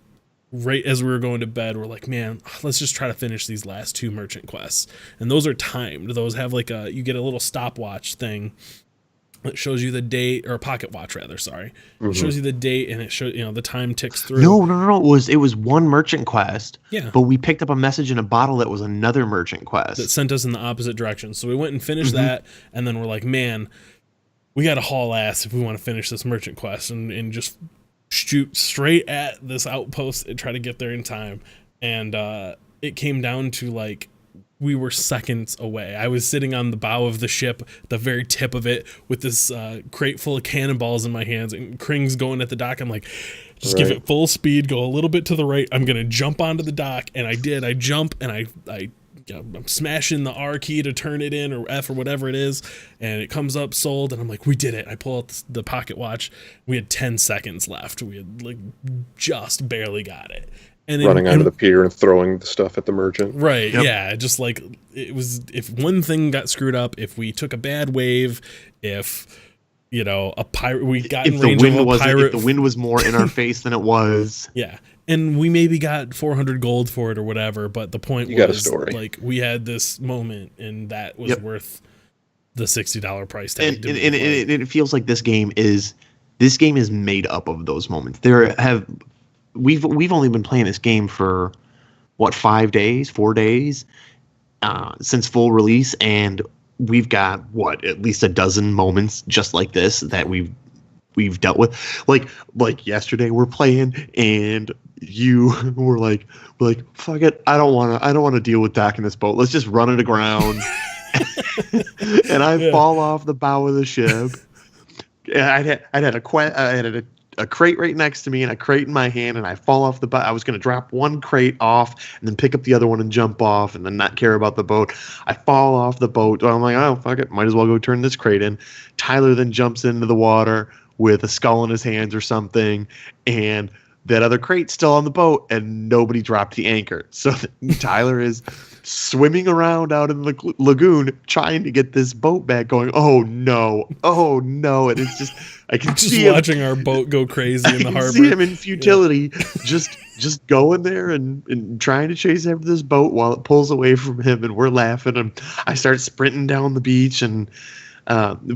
right as we were going to bed, we're like, man, let's just try to finish these last 2 merchant quests. And those are timed. Those have like you get a little stopwatch thing. It shows you the date, or a pocket watch rather. Sorry, It shows you the date, and it shows the time ticks through. No. It was one merchant quest. Yeah, but we picked up a message in a bottle that was another merchant quest that sent us in the opposite direction. So we went and finished that, and then we're like, man, we got to haul ass if we want to finish this merchant quest, and just shoot straight at this outpost and try to get there in time. And it came down to like, we were seconds away. I was sitting on the bow of the ship, the very tip of it, with this crate full of cannonballs in my hands, and Kring's going at the dock. I'm like, just give it full speed, go a little bit to the right. I'm going to jump onto the dock. And I did. I jump, and I'm smashing the R key to turn it in, or F or whatever it is. And it comes up sold, and I'm like, we did it. I pull out the pocket watch. We had 10 seconds left. We had like just barely got it. And running onto the pier and throwing the stuff at the merchant. Right, yeah. Just like, it was, if one thing got screwed up, if we took a bad wave, if, a pirate, we got in range of a pirate. If the wind was more in our face than it was. Yeah. And we maybe got 400 gold for it or whatever, but the point was, got a story. Like, we had this moment, and that was worth the $60 price tag. And it feels like this game is made up of those moments. We've only been playing this game for 4 days since full release, and we've got at least a dozen moments just like this that we've dealt with. Like yesterday we're playing, and you were like, fuck it, I don't want to deal with docking this boat. Let's just run it aground. and I Yeah. fall off the bow of the ship. And I had a crate right next to me and a crate in my hand, and I fall off the boat. I was going to drop one crate off and then pick up the other one and jump off and then not care about the boat. I fall off the boat. I'm like, oh, fuck it. Might as well go turn this crate in. Tyler then jumps into the water with a skull in his hands or something, and that other crate's still on the boat, and nobody dropped the anchor. So Tyler is swimming around out in the lagoon trying to get this boat back going. Oh no. And it's just, I can Just see watching our boat go crazy in the I can harbor. see him in futility, just going there and trying to chase after this boat while it pulls away from him, and we're laughing. And I start sprinting down the beach, and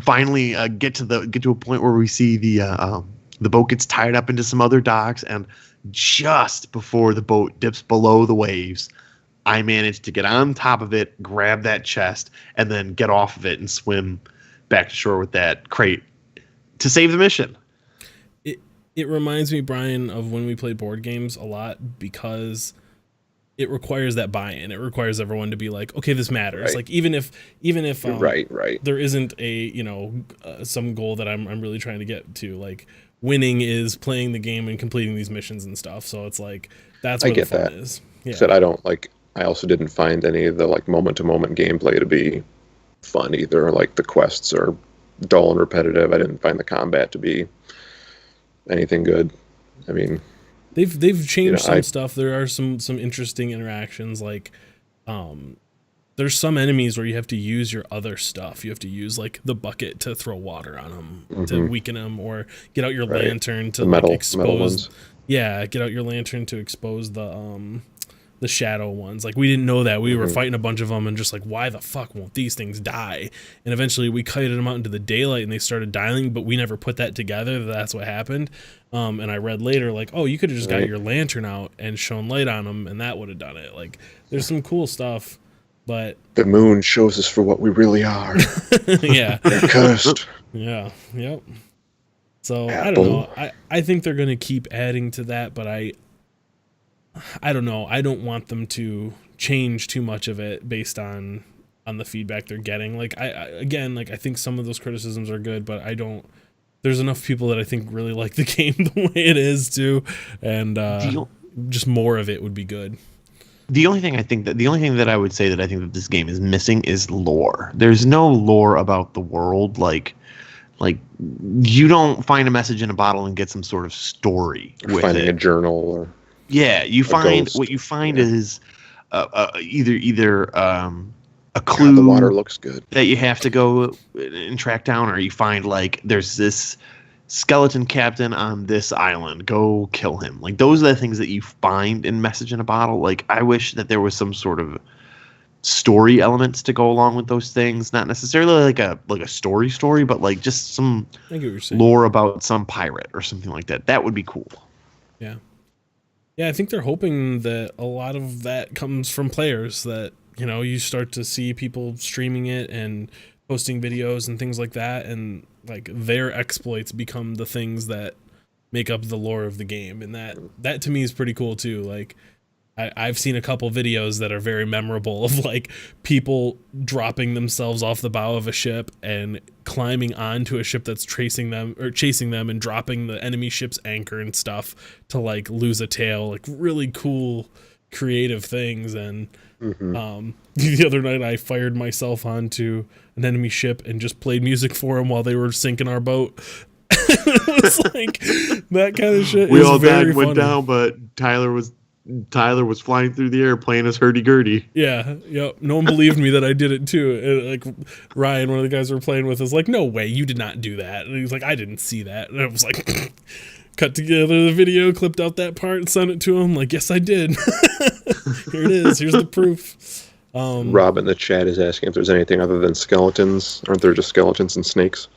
finally get to a point where we see the boat gets tied up into some other docks, and just before the boat dips below the waves, I managed to get on top of it, grab that chest, and then get off of it and swim back to shore with that crate to save the mission. It reminds me, Brian, of when we played board games a lot, because it requires that buy-in. It requires everyone to be like, okay, this matters. Right. Like even if Right. there isn't a some goal that I'm really trying to get to, like winning is playing the game and completing these missions and stuff. So it's like that's I what the get fun that. is. Yeah. Said I also didn't find any of the like moment-to-moment gameplay to be fun either. Like the quests are dull and repetitive. I didn't find the combat to be anything good. I mean, They've changed some I- stuff. There are some interesting interactions. Like, there's some enemies where you have to use your other stuff. You have to use like the bucket to throw water on them to weaken them, or get out your Right. lantern to The metal expose. ones. Yeah, get out your lantern to expose the shadow ones. Like we didn't know that. We were fighting a bunch of them and just like, why the fuck won't these things die? And eventually we kited them out into the daylight and they started dying, but we never put that together. That's what happened. And I read later, like, oh, you could have just got your lantern out and shone light on them, and that would have done it. Like, there's some cool stuff, but The moon shows us for what we really are. yeah, They're cursed. yeah, yep. So I Apple. don't know. I think they're gonna keep adding to that, but I don't know. I don't want them to change too much of it based on the feedback they're getting. Like I think some of those criticisms are good, but I don't. There's enough people that I think really like the game the way it is too, and just more of it would be good. The only thing that I would say that I think that this game is missing is lore. There's no lore about the world. Like you don't find a message in a bottle and get some sort of story with Finding it. a journal or Yeah, you find ghost. what you find Yeah. is either a God, clue the water looks good. that you have to go and track down, or you find like there's this skeleton captain on this island, go kill him. Like those are the things that you find in Message in a Bottle. Like I wish that there was some sort of story elements to go along with those things, not necessarily like a story, but like just some I get what you're saying. lore about some pirate or something like that. That would be cool. Yeah. Yeah, I think they're hoping that a lot of that comes from players, that, you start to see people streaming it and posting videos and things like that, and like their exploits become the things that make up the lore of the game. And that to me is pretty cool too. Like I've seen a couple videos that are very memorable of like people dropping themselves off the bow of a ship and climbing onto a ship that's chasing them and dropping the enemy ship's anchor and stuff to like lose a tail. Like really cool creative things. And the other night I fired myself onto an enemy ship and just played music for them while they were sinking our boat. It was like that kind of shit. We is all very died, went funny. down, but Tyler was flying through the air playing his hurdy-gurdy. Yeah, yep. No one believed me that I did it too. And like Ryan, one of the guys we were playing with, is like, "No way, you did not do that." And he was like, "I didn't see that." And I was like, cut together the video, clipped out that part, and sent it to him. Like, yes, I did. Here it is. Here's the proof. Rob in the chat is asking if there's anything other than skeletons. Aren't there just skeletons and snakes?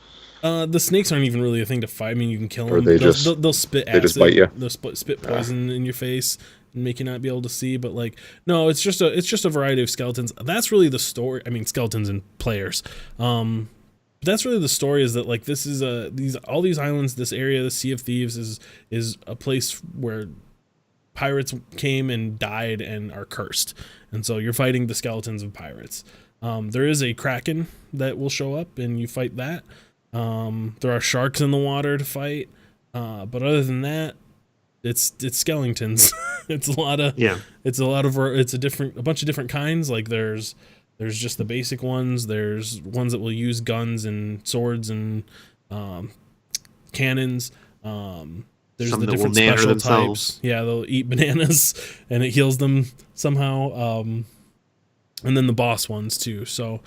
The snakes aren't even really a thing to fight. I mean, you can kill Or them. they They'll just- spit acid. they just bite you? They'll spit poison in your face and make you not be able to see. But like, no, it's just a variety of skeletons. That's really the story. I mean, skeletons and players. But that's really the story, is that like this is all these islands, this area, the Sea of Thieves is a place where pirates came and died and are cursed, and so you're fighting the skeletons of pirates. There is a kraken that will show up, and you fight that. There are sharks in the water to fight, but other than that, it's skeletons. It's a lot of it's a bunch of different kinds. Like there's just the basic ones. There's ones that will use guns and swords and cannons. There's Some the that different will nanner special themselves. types. Yeah, they'll eat bananas and it heals them somehow. And then the boss ones too. So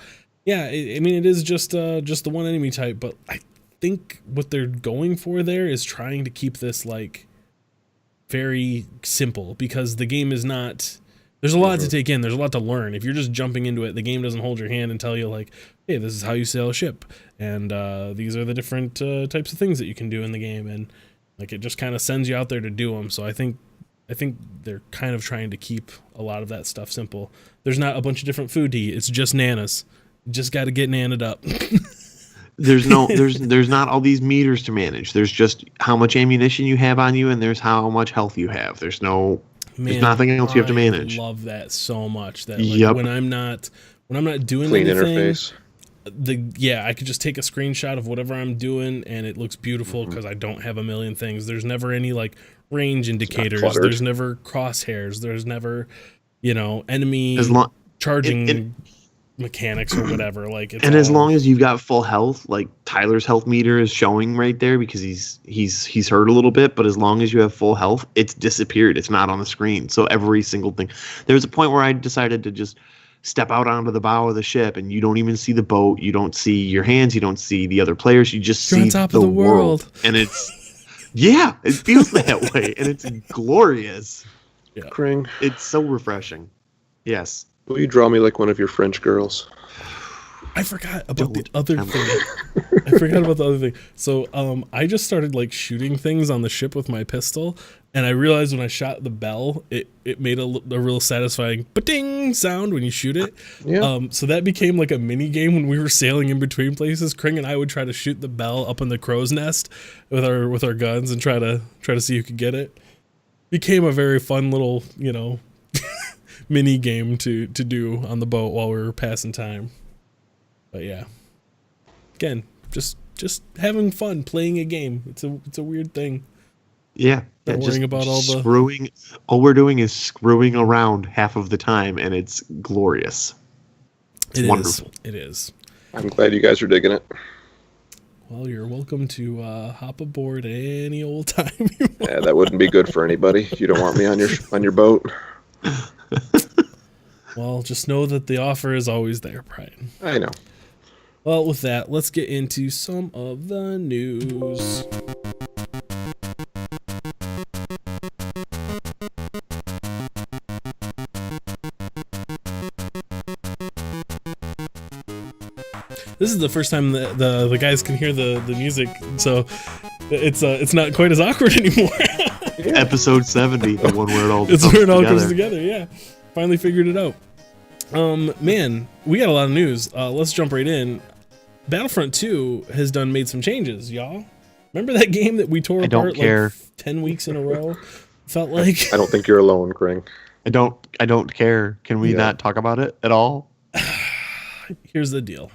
yeah, I mean it is just the one enemy type, but I think what they're going for there is trying to keep this like very simple, because the game is not, there's a lot to take in, there's a lot to learn. If you're just jumping into it, the game doesn't hold your hand and tell you like, hey, this is how you sail a ship, and these are the different types of things that you can do in the game, and like it just kind of sends you out there to do them. So I think they're kind of trying to keep a lot of that stuff simple. There's not a bunch of different food to eat, it's just nanas. You just got to get nanned up. There's not all these meters to manage. There's just how much ammunition you have on you, and there's how much health you have. There's nothing else you have to manage. I love that so much. That like, when I'm not doing Clean anything, interface. I could just take a screenshot of whatever I'm doing, and it looks beautiful because I don't have a million things. There's never any like range indicators. There's never crosshairs. There's never, enemy charging mechanics or whatever. Like, it's as long as you've got full health, like Tyler's health meter is showing right there because he's hurt a little bit, but as long as you have full health, it's disappeared. It's not on the screen. So every single thing. There was a point where I decided to just step out onto the bow of the ship, and you don't even see the boat, you don't see your hands, you don't see the other players, you just see on top of the world. And it's it feels that way, and it's glorious. Yeah. Kring, it's so refreshing. Yes. will you draw me like one of your French girls? I forgot about the other thing. So I just started like shooting things on the ship with my pistol, and I realized when I shot the bell, it made a real satisfying ba-ding sound when you shoot it. Yeah. So that became like a mini game when we were sailing in between places. Kring and I would try to shoot the bell up in the crow's nest with our guns and try to see who could get it. Became a very fun little mini game to do on the boat while we were passing time. But yeah, again, just having fun playing a game. It's a weird thing. Yeah, Not worrying about all the screwing. All we're doing is screwing around half of the time, and it's glorious. It's wonderful. It is. I'm glad you guys are digging it. Well, you're welcome to hop aboard any old time you want. Yeah, that wouldn't be good for anybody. You don't want me on your boat. Well, just know that the offer is always there, Brian. I know. Well, with that, let's get into some of the news. This is the first time that the guys can hear the music, so it's not quite as awkward anymore. Episode 70, the one where it all comes together. Yeah, finally figured it out. Man, we got a lot of news. Let's jump right in. Battlefront 2 has made some changes, y'all. Remember that game that we tore apart like 10 weeks in a row? Felt like. I don't think you're alone, Kring. I don't care. Can we not talk about it at all? Here's the deal.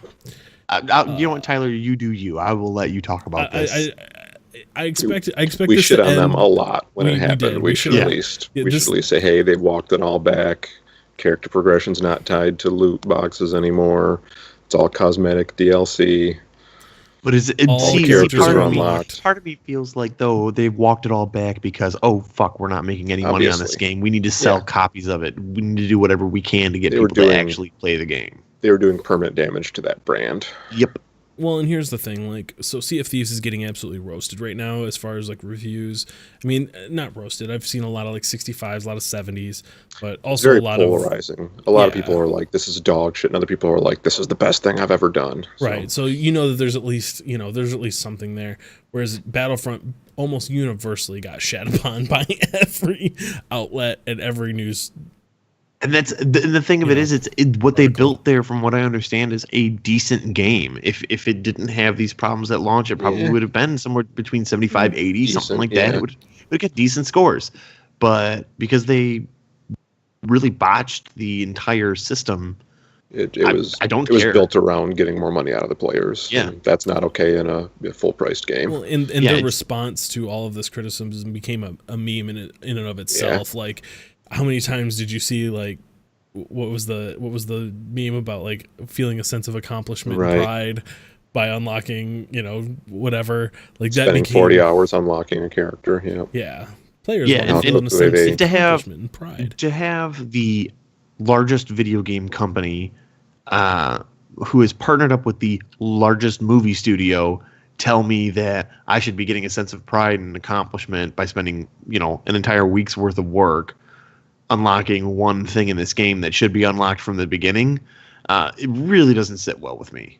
You know what, Tyler? You do you. I will let you talk about this. I expect we this shit to on end. them a lot when it happened. We should at least say, hey, they've walked it all back. Character progression's not tied to loot boxes anymore. It's all cosmetic DLC. But all the characters are unlocked. Part of me feels like though they've walked it all back because we're not making any money on this game. We need to sell copies of it. We need to do whatever we can to get people to actually play the game. They were doing permanent damage to that brand. Yep. Well, and here's the thing, so Sea of Thieves is getting absolutely roasted right now as far as reviews. I mean, not roasted. I've seen a lot of 65s, a lot of 70s, but also very a lot polarizing. A lot of people are like, this is dog shit, and other people are like, this is the best thing I've ever done. Right. So that there's at least something there. Whereas Battlefront almost universally got shat upon by every outlet and every news. And that's the thing of it is, what they built there, from what I understand, is a decent game. If it didn't have these problems at launch, it probably would have been somewhere between 75, 80, something like that. It would get decent scores. But because they really botched the entire system, I don't it was care. built around getting more money out of the players. Yeah. And that's not okay in a full-priced game. Well, and Yeah, their response to all of this criticism became a meme in and of Yeah. itself. Like, how many times did you see, like, what was the meme about, like, feeling a sense of accomplishment Right. and pride by unlocking, you know, whatever, like that Spending became 40 hours unlocking a character. Yeah. Yeah, players Yeah, want to and feel a sense they- of to have- accomplishment and pride. To have the largest video game company who has partnered up with the largest movie studio tell me that I should be getting a sense of pride and accomplishment by spending, you know, an entire week's worth of work unlocking one thing in this game that should be unlocked from the beginning, it really doesn't sit well with me.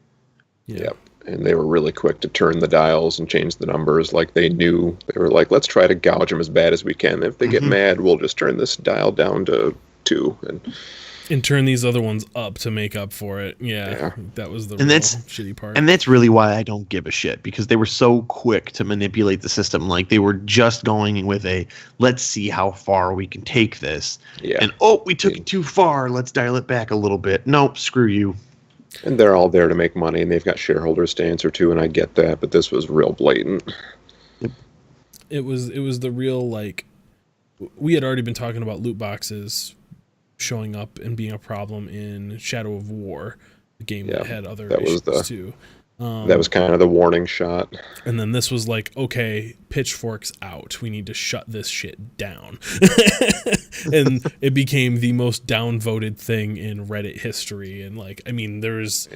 Yeah. Yep. And they were really quick to turn the dials and change the numbers. Like they knew, they were like, let's try to gouge them as bad as we can. If they get mad, we'll just turn this dial down to 2. And turn these other ones up to make up for it. Yeah. That was the And real that's- shitty part. And that's really why I don't give a shit, because they were so quick to manipulate the system. Like they were just going with a, let's see how far we can take this. Yeah. And, oh, we took it too far. Let's dial it back a little bit. Nope, screw you. And they're all there to make money, and they've got shareholders to answer to, and I get that, but this was real blatant. It was the real, like, we had already been talking about loot boxes showing up and being a problem in Shadow of War, the game that had other that was issues too. That was kind of the warning shot. And then this was like, okay, pitchforks out. We need to shut this shit down. And it became the most downvoted thing in Reddit history. And like, I mean, there's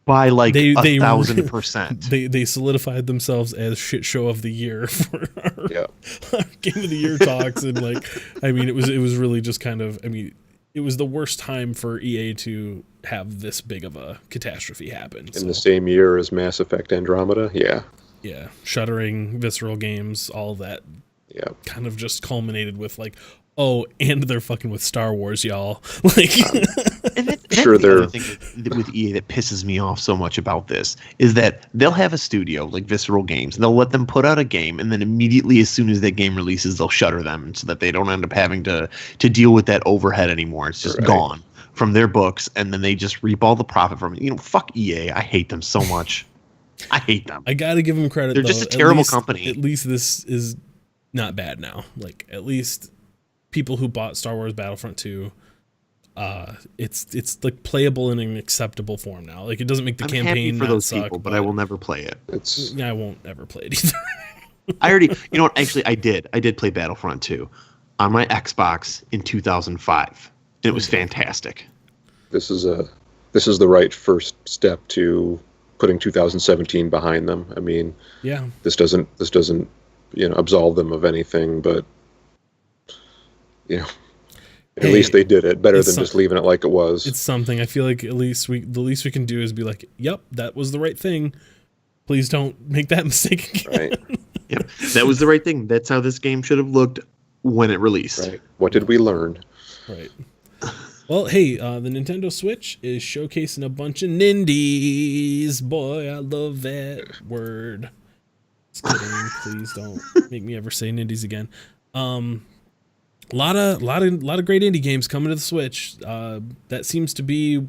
By like They- 1,000%. they solidified themselves as shit show of the year for our, Yeah. our game of the year talks. And like, I mean, it was really just kind of, I mean, it was the worst time for EA to have this big of a catastrophe happen. In the same year as Mass Effect Andromeda. Yeah. Yeah, Shuttering, Visceral Games, all that Yeah. kind of just culminated with like, oh, and they're fucking with Star Wars, y'all. Like, And that's Sure, the other they're- thing with EA that pisses me off so much about this is that they'll have a studio like Visceral Games, and they'll let them put out a game, and then immediately as soon as that game releases, they'll shutter them so that they don't end up having to deal with that overhead anymore. It's just Right. gone from their books, and then they just reap all the profit from it. You know, fuck EA. I hate them so much. I hate them. I gotta give them credit. They're though. just a At terrible least- company. At least this is not bad now. Like, at least people who bought Star Wars Battlefront 2, it's like playable in an acceptable form now. Like, it doesn't make the I'm campaign happy for not those suck, people, but I will never play it. It's Yeah, I won't ever play it either. I already, you know what? Actually, I did. I did play Battlefront 2 on my Xbox in 2005. And it was fantastic. this is the right first step to putting 2017 behind them. I mean, Yeah, this doesn't absolve them of anything, but at Hey, least they did it better it's than just leaving it like it was. it's something. I feel like at least the least we can do is be like, yep, that was the right thing. Please don't make that mistake again. Right. Yep. That was the right thing. That's how this game should have looked when it released. Right. What did we learn? Right. Well, hey, the Nintendo Switch is showcasing a bunch of nindies. Boy, I love that word. Just kidding. Please don't make me ever say nindies again. Lot of great indie games coming to the Switch. That seems to be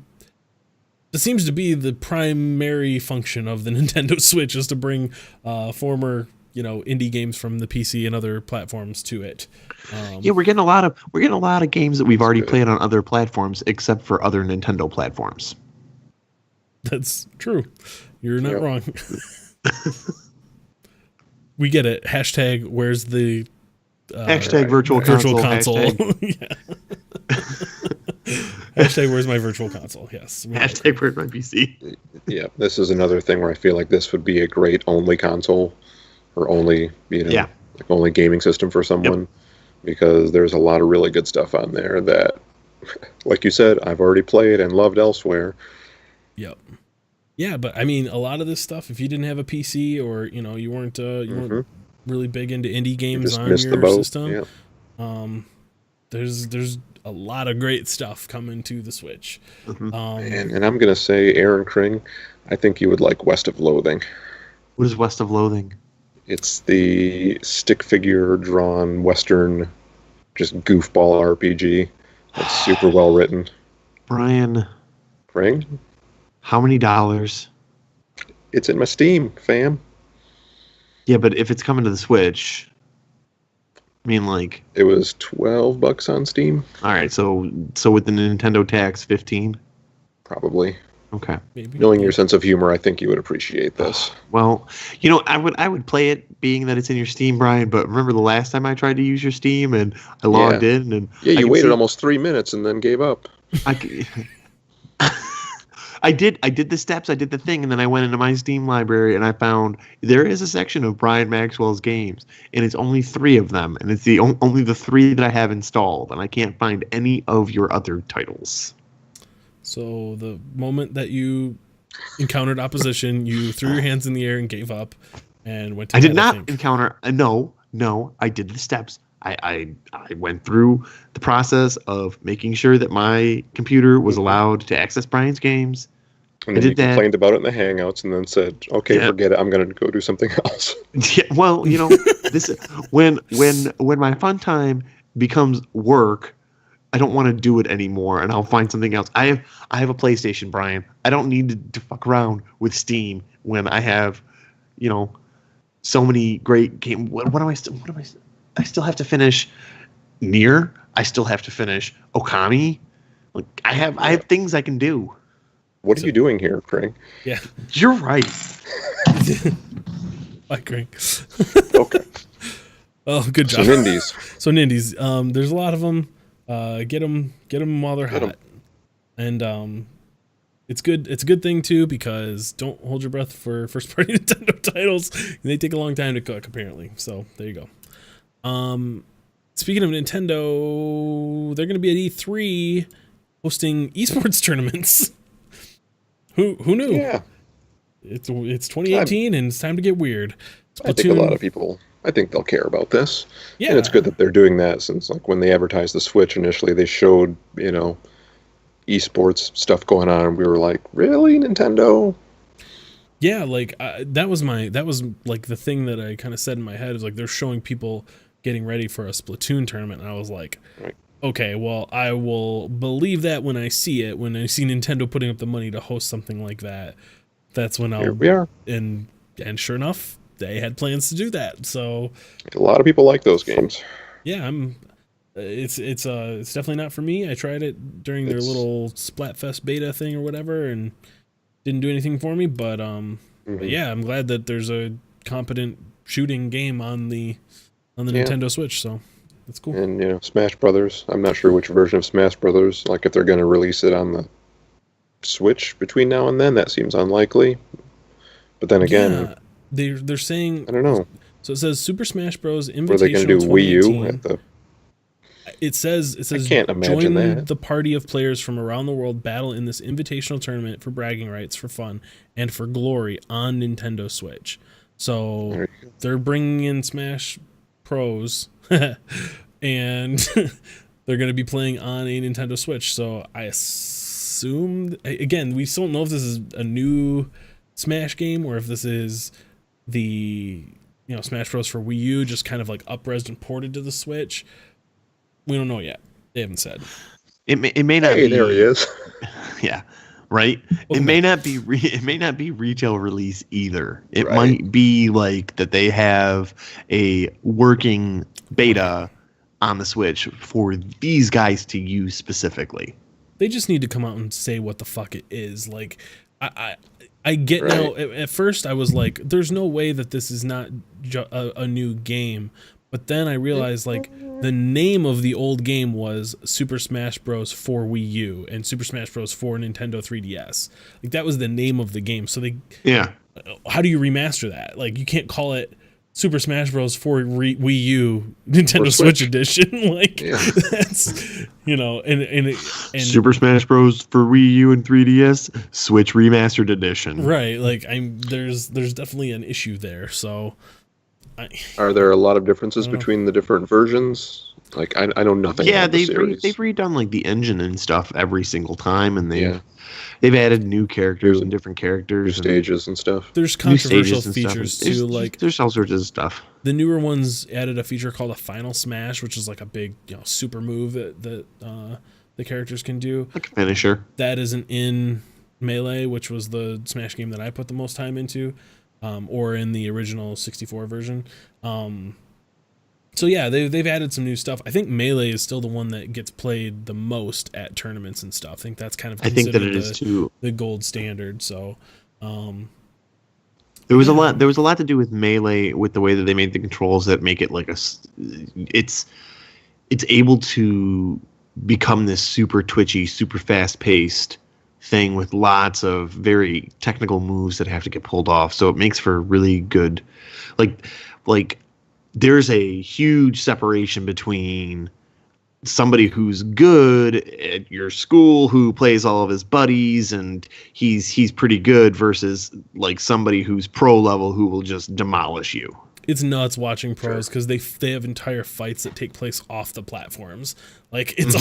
the primary function of the Nintendo Switch, is to bring former indie games from the PC and other platforms to it. Yeah, we're getting a lot of games that we've already played on other platforms, except for other Nintendo platforms. That's true. You're not Yep. wrong. We get it. Hashtag where's the Hashtag virtual virtual console. console? Yeah. Hashtag where's my virtual console? Yes. Hashtag where's my PC. Yeah, this is another thing where I feel like this would be a great only console or only, Yeah. like only gaming system for someone, because there's a lot of really good stuff on there that, like you said, I've already played and loved elsewhere. Yep. Yeah, but I mean, a lot of this stuff, if you didn't have a PC or you weren't really big into indie games Just on missed the your boat. system, Yeah. there's a lot of great stuff coming to the Switch. And I'm gonna say, Aaron Kring, I think you would like West of Loathing. What is West of Loathing? It's the stick figure drawn Western, just goofball RPG. It's super well written. Brian, Frank, How many dollars? it's in my Steam, fam. Yeah, but if it's coming to the Switch, I mean, like, It was $12 on Steam, all right, so with the Nintendo tax, 15. probably. Okay. Maybe. Knowing your sense of humor, I think you would appreciate this. Well, I would play it being that it's in your Steam, Brian. But remember the last time I tried to use your Steam and I logged in and Yeah, I you can waited see- almost 3 minutes and then gave up. I, I did the steps, I did the thing, and then I went into my Steam library and I found there is a section of Brian Maxwell's games, and it's only 3 of them, and it's the only the 3 that I have installed, and I can't find any of your other titles. So the moment that you encountered opposition, you threw your hands in the air and gave up, and went to I bed, did not think. encounter. No. I did the steps. I went through the process of making sure that my computer was allowed to access Brian's games. And I then did you that. complained about it in the Hangouts and then said, okay, Yeah. forget it. I'm going to go do something else. Yeah, well, this when my fun time becomes work, I don't want to do it anymore, and I'll find something else. I have a PlayStation, Brian. I don't need to fuck around with Steam when I have, so many great games. What am I still? I still have to finish Nier. I still have to finish Okami. Like I have things I can do. What are you doing here, Craig? Yeah. You're right. Bye, Craig. Okay. Oh, good Some job. indies. So Nindies, there's a lot of them. Get them while they're Get 'em. hot, and it's good. It's a good thing too, because don't hold your breath for first party Nintendo titles. They take a long time to cook, apparently. So there you go. Speaking of Nintendo, they're going to be at E3 hosting esports tournaments. Who knew? Yeah. It's 2018 and it's time to get weird. I think a lot of people, I think they'll care about this. Yeah. And it's good that they're doing that, since like when they advertised the Switch initially, they showed, esports stuff going on, and we were like, really, Nintendo? Yeah, like that was like the thing that I kind of said in my head, is like they're showing people getting ready for a Splatoon tournament, and I was like, Right. okay, well, I will believe that when I see it, when I see Nintendo putting up the money to host something like that. That's when Here I'll we are. and sure enough, they had plans to do that. So A lot of people like those games. yeah, it's definitely not for me. I tried it during their little Splatfest beta thing or whatever, and didn't do anything for me. But but yeah, I'm glad that there's a competent shooting game on the Nintendo Switch. So that's cool. And Smash Brothers. I'm not sure which version of Smash Brothers. Like if they're going to release it on the Switch between now and then, that seems unlikely. But then again, they're saying, I don't know. so it says Super Smash Bros. Invitational. What are they going to do? Wii U 2018. at the? It says can't imagine join that. the party of players from around the world battle in this invitational tournament for bragging rights, for fun, and for glory on Nintendo Switch. So There you go. they're bringing in Smash Pros, and they're going to be playing on a Nintendo Switch. So I assume, again, we still don't know if this is a new Smash game or if this is the Smash Bros. For Wii U, just kind of like up-resed and ported to the Switch. We don't know yet. They haven't said. It may not Hey, be. there he is. Yeah, right. It Welcome may not be. It may not be retail release either. It Right. might be like that they have a working beta on the Switch for these guys to use specifically. They just need to come out and say what the fuck it is. Like, I get Right. now. At first, I was like, "There's no way that this is not a new game." But then I realized, like, the name of the old game was Super Smash Bros. For Wii U and Super Smash Bros. For Nintendo 3DS. Like, that was the name of the game. So Yeah. how do you remaster that? Like, you can't call it Super Smash Bros. For Wii U Nintendo Or Switch Switch. Edition. Like, Yeah. that's and Super Smash Bros. For Wii U and 3DS, Switch Remastered Edition. right. Like, there's definitely an issue there. So. Are there a lot of differences I don't know. between the different versions? Like I know nothing. Yeah, about the they've series. they've redone like the engine and stuff every single time, and Yeah. they've added new characters and different characters, and stages and stuff. There's new controversial stages and stuff. features There's- too. Like, there's all sorts of stuff. the newer ones added a feature called a Final Smash, which is like a big, super move that the characters can do. Like a finisher. That isn't in Melee, which was the Smash game that I put the most time into, or in the original 64 version. So yeah, they've added some new stuff. I think Melee is still the one that gets played the most at tournaments and stuff. I think that's kind of I think that it considered is too. the gold standard. So There was a lot. There was a lot to do with Melee, with the way that they made the controls that make it like it's able to become this super twitchy, super fast paced thing with lots of very technical moves that have to get pulled off. So it makes for really good, like there's a huge separation between somebody who's good at your school who plays all of his buddies and he's pretty good versus like somebody who's pro level who will just demolish you. it's nuts watching pros because they have entire fights that take place off the platforms. Like it's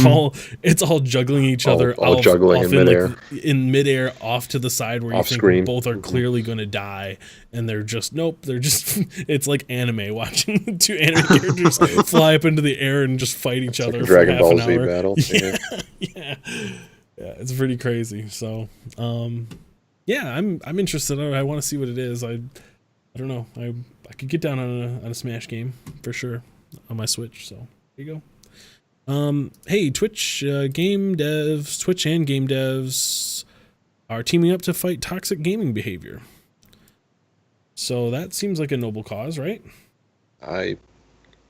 all juggling each other, all juggling in midair, in midair, off to the side where off you think screen. Both are clearly going to die, and they're just it's like anime watching two anime characters fly up into the air and just fight each other like a for Dragon half Ball an Z hour. battle. Yeah, it's pretty crazy. So, yeah, I'm interested. I want to see what it is. I don't know. I could get down on a Smash game for sure on my Switch. So there you go. Hey, Twitch and game devs are teaming up to fight toxic gaming behavior. So that seems like a noble cause, right? I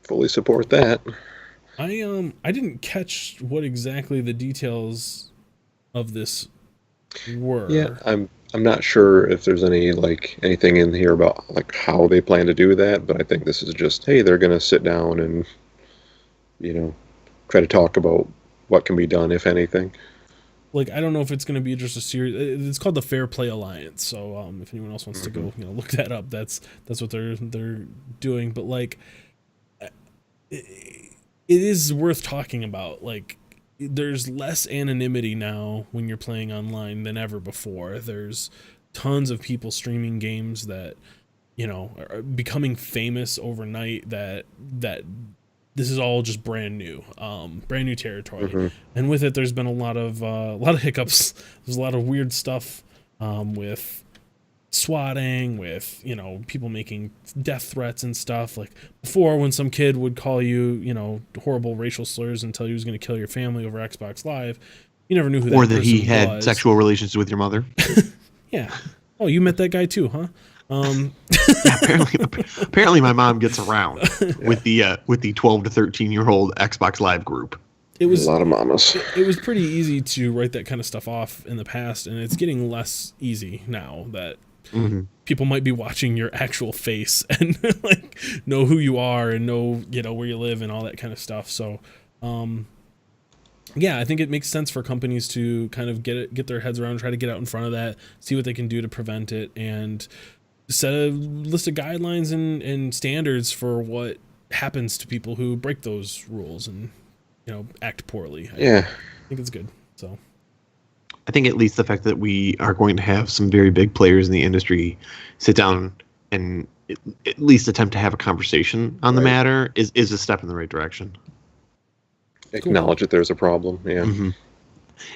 fully support that. I didn't catch what exactly the details of this were. Yeah, I'm not sure if there's anything in here about like how they plan to do that, but I think this is just, hey, they're gonna sit down and try to talk about what can be done, if anything. Like, I don't know if it's going to be just a series. It's called the Fair Play Alliance. So if anyone else wants to go, look that up. That's what they're doing. But like, it is worth talking about. Like, there's less anonymity now when you're playing online than ever before. There's tons of people streaming games that are becoming famous overnight. That this is all just brand new territory, and with it, there's been a lot of hiccups. There's a lot of weird stuff with swatting, with people making death threats and stuff. Like before, when some kid would call you horrible racial slurs and tell you he was going to kill your family over Xbox Live, you never knew who that or that person he had was. sexual relations with your mother. Yeah. Oh, you met that guy too, huh? Yeah, apparently my mom gets around with the 12 to 13-year-old Xbox Live group. It was a lot of mamas. It was pretty easy to write that kind of stuff off in the past, and it's getting less easy now that people might be watching your actual face and like know who you are and know where you live and all that kind of stuff. So yeah, I think it makes sense for companies to kind of get their heads around, try to get out in front of that, see what they can do to prevent it, and set a list of guidelines and standards for what happens to people who break those rules and act poorly. I think it's good. So I think at least the fact that we are going to have some very big players in the industry sit down and at least attempt to have a conversation on the matter is a step in the right direction. Acknowledge that there's a problem.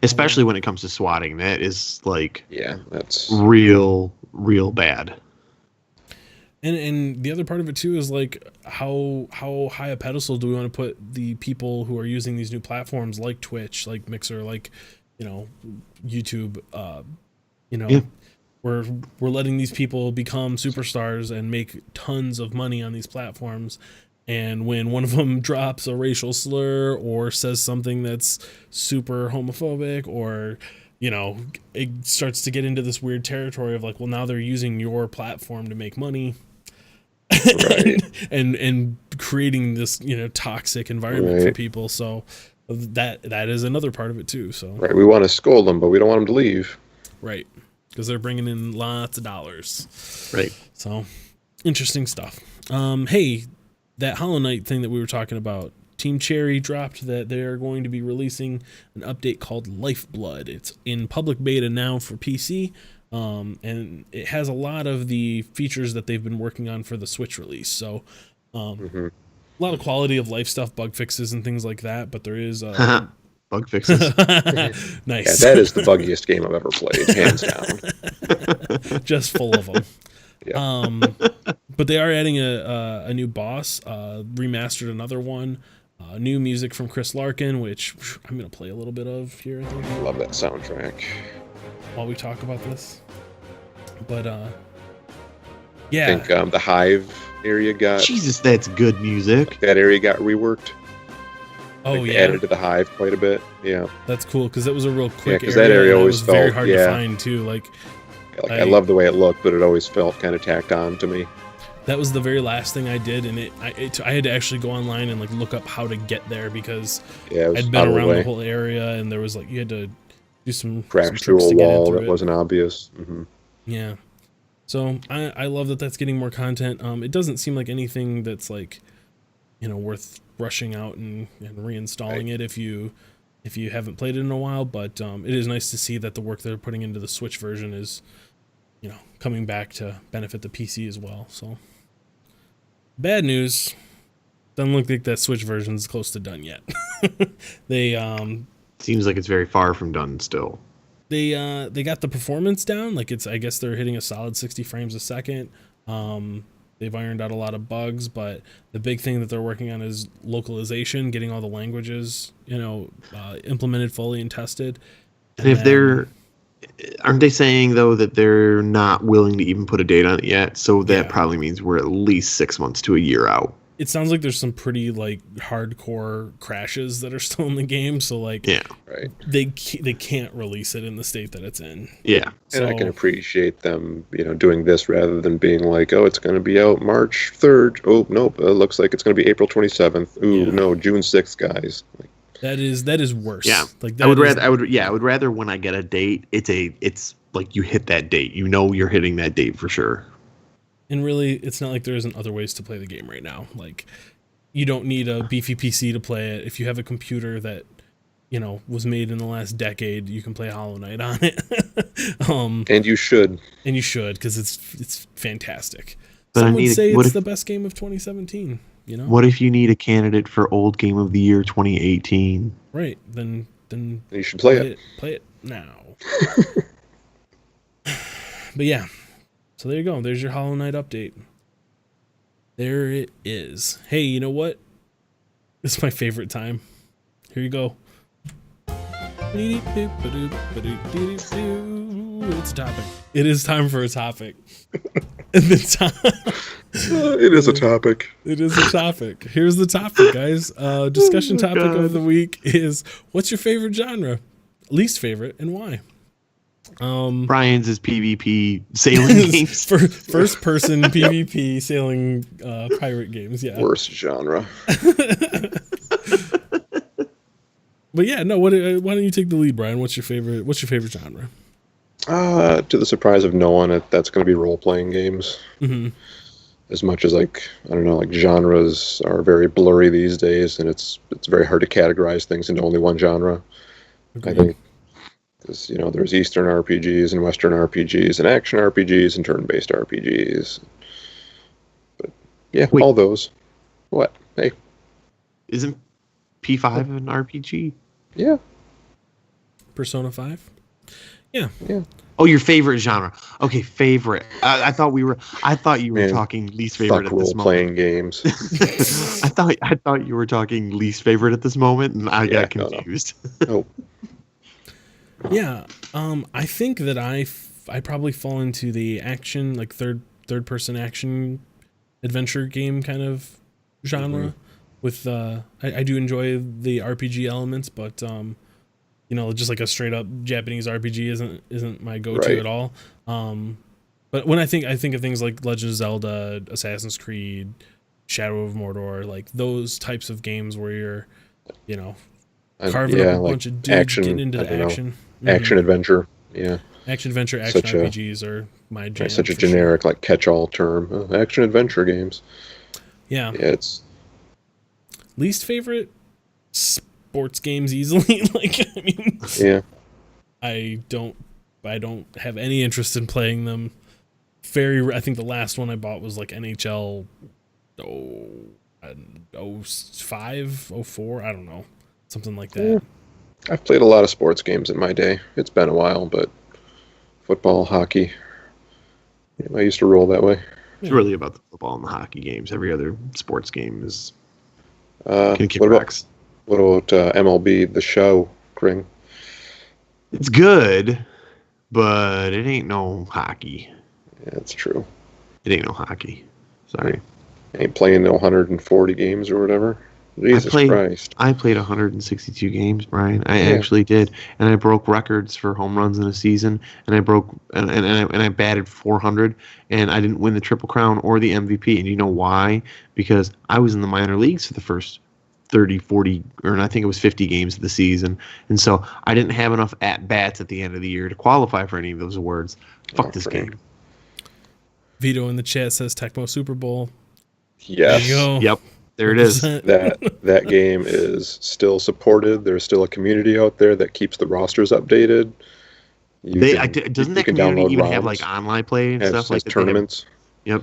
Especially when it comes to swatting. That is like that's real bad. And the other part of it too is like how high a pedestal do we want to put the people who are using these new platforms like Twitch, like Mixer, like YouTube. We're letting these people become superstars and make tons of money on these platforms. And when one of them drops a racial slur or says something that's super homophobic, or it starts to get into this weird territory of like, well, now they're using your platform to make money. and creating this toxic environment for people. So that is another part of it too. So we want to scold them, but we don't want them to leave. Right, because they're bringing in lots of dollars. Right. So interesting stuff. Hey, that Hollow Knight thing that we were talking about, Team Cherry dropped that they are going to be releasing an update called Lifeblood. It's in public beta now for PC. And it has a lot of the features that they've been working on for the Switch release. So, a lot of quality of life stuff, bug fixes and things like that. But there is Bug fixes. Yeah, Nice. that is the buggiest game I've ever played, hands down. Just full of them. Yeah. But they are adding a new boss, remastered another one, new music from Chris Larkin, which I'm gonna play a little bit of here, I think, Love that soundtrack. while we talk about this. But I yeah, think the Hive area got Jesus, that's good music. that area got reworked. oh Like, they yeah, added to the Hive quite a bit. Yeah. that's cool because that was a real quick 'cause area. that area and it always was very felt- hard to yeah. find too. Like Like, I love the way it looked, but it always felt kind of tacked on to me. that was the very last thing I did, and I had to actually go online and like look up how to get there because Yeah, it was I'd been out of around the the way. whole area, and there was like you had to do some Crashed some through tricks a to get in wall through that it. wasn't obvious. Yeah. So I love that that's getting more content. It doesn't seem like anything that's like, worth rushing out and reinstalling it if you haven't played it in a while. But it is nice to see that the work they're putting into the Switch version is, coming back to benefit the PC as well. So bad news. Doesn't look like that Switch version is close to done yet. They Seems like it's very far from done still. they got the performance down. Like I guess they're hitting a solid 60 frames a second. They've ironed out a lot of bugs, but the big thing that they're working on is localization, getting all the languages, implemented fully and tested. And if aren't they saying though that they're not willing to even put a date on it yet? So that Yeah. probably means we're at least 6 months to a year out. It sounds like there's some pretty like hardcore crashes that are still in the game. So like, Yeah. Right. they can't release it in the state that it's in. Yeah. And I So- can appreciate them, doing this rather than being like, oh, it's going to be out March 3rd. Oh, nope. It looks like it's going to be April 27th. Ooh, Yeah. no, June 6th, guys. Like, That is worse. Yeah. Like I would that is- I would rather when I get a date, it's like you hit that date. You know you're hitting that date for sure. And really, it's not like there isn't other ways to play the game right now. Like, you don't need a beefy PC to play it. If you have a computer that, was made in the last decade, you can play Hollow Knight on it. and you should. And you should, because it's fantastic. But I Some would need a- say what it's if- the best game of 2017. What if you need a candidate for old game of the year 2018? Right? Then You should play it. Play it now. But yeah, so there you go. There's your Hollow Knight update. There it is. Hey, you know what? This is my favorite time. Here you go. It's a topic. It is time for a topic. It is a topic. It is a topic. Here's the topic, guys. Discussion Oh, topic God. of the week is: what's your favorite genre, least favorite, and why? Brian's is PvP sailing games. For first person PvP sailing pirate games, yeah. Worst genre. But yeah, no. Why don't you take the lead, Brian? What's your favorite genre? To the surprise of no one, that's going to be role-playing games. Mm-hmm. As much as I don't know, genres are very blurry these days, and it's very hard to categorize things into only one genre. I think, because there's Eastern RPGs and Western RPGs and action RPGs and turn-based RPGs. But yeah, Wait. all those. What? Hey, Isn't P5 an RPG? yeah, Persona 5. Yeah. yeah. Oh, your favorite genre. Okay, favorite. I thought you were Man, talking least favorite Fuck at this moment. role-playing games. I thought you were talking least favorite at this moment, and I got Yeah, no. confused. Oh, Yeah. I think that I probably fall into the action, like third person action adventure game kind of genre. With I do enjoy the RPG elements, but just like a straight up Japanese RPG isn't my go-to Right. at all. But when I think of things like Legend of Zelda, Assassin's Creed, Shadow of Mordor, like those types of games where you're, carving up a bunch of dudes, action, getting into I the don't know, action. action adventure. Yeah, Action adventure, action Such a- RPGs are my jam. such a for sure. generic catch-all term. Action adventure games. Yeah. Yeah, it's Least favorite sports games easily. yeah. I don't have any interest in playing them. I think the last one I bought was like NHL 05, 04, I don't know. Something like that. I've played a lot of sports games in my day. It's been a while, but football, hockey, I used to roll that way. It's really about the football and the hockey games. Every other sports game is Uh, can kick what about rocks. what about MLB The Show, Kring? It's good, but it ain't no hockey. Yeah, that's true. It ain't no hockey. Sorry. Ain't playing no 140 games or whatever. Jesus Christ. I played 162 games, Brian. I Yeah. actually did, and I broke records for home runs in a season. And I broke and I batted 400, and I didn't win the Triple Crown or the MVP. And you know why? Because I was in the minor leagues for the first 30, 40, or I think it was 50 games of the season, and so I didn't have enough at bats at the end of the year to qualify for any of those awards. Fuck this Frank. game. Vito in the chat says Tecmo Super Bowl. Yes. There you go. Yep, there it is. 100%. That game is still supported. There's still a community out there that keeps the rosters updated. Doesn't that can community download even have ROMs. like online play and Has stuff like that? tournaments. Yep,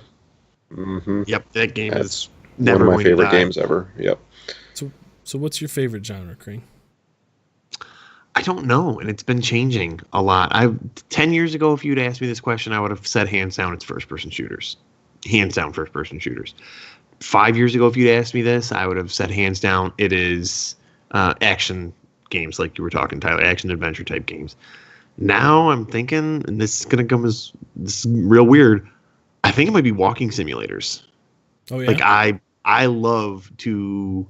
Mm-hmm. yep. That game is That's never one of my going to favorite die. games ever. Yep. So what's your favorite genre, Kring? I don't know, and it's been changing a lot. 10 years ago, if you'd asked me this question, I would have said hands down it's first-person shooters. Hands down first-person shooters. 5 years ago, if you'd asked me this, I would have said hands down it is action games, like you were talking, Tyler, action adventure type games. Now I'm thinking, and this is gonna come as this is real weird. I think it might be walking simulators. Oh yeah. Like I love to.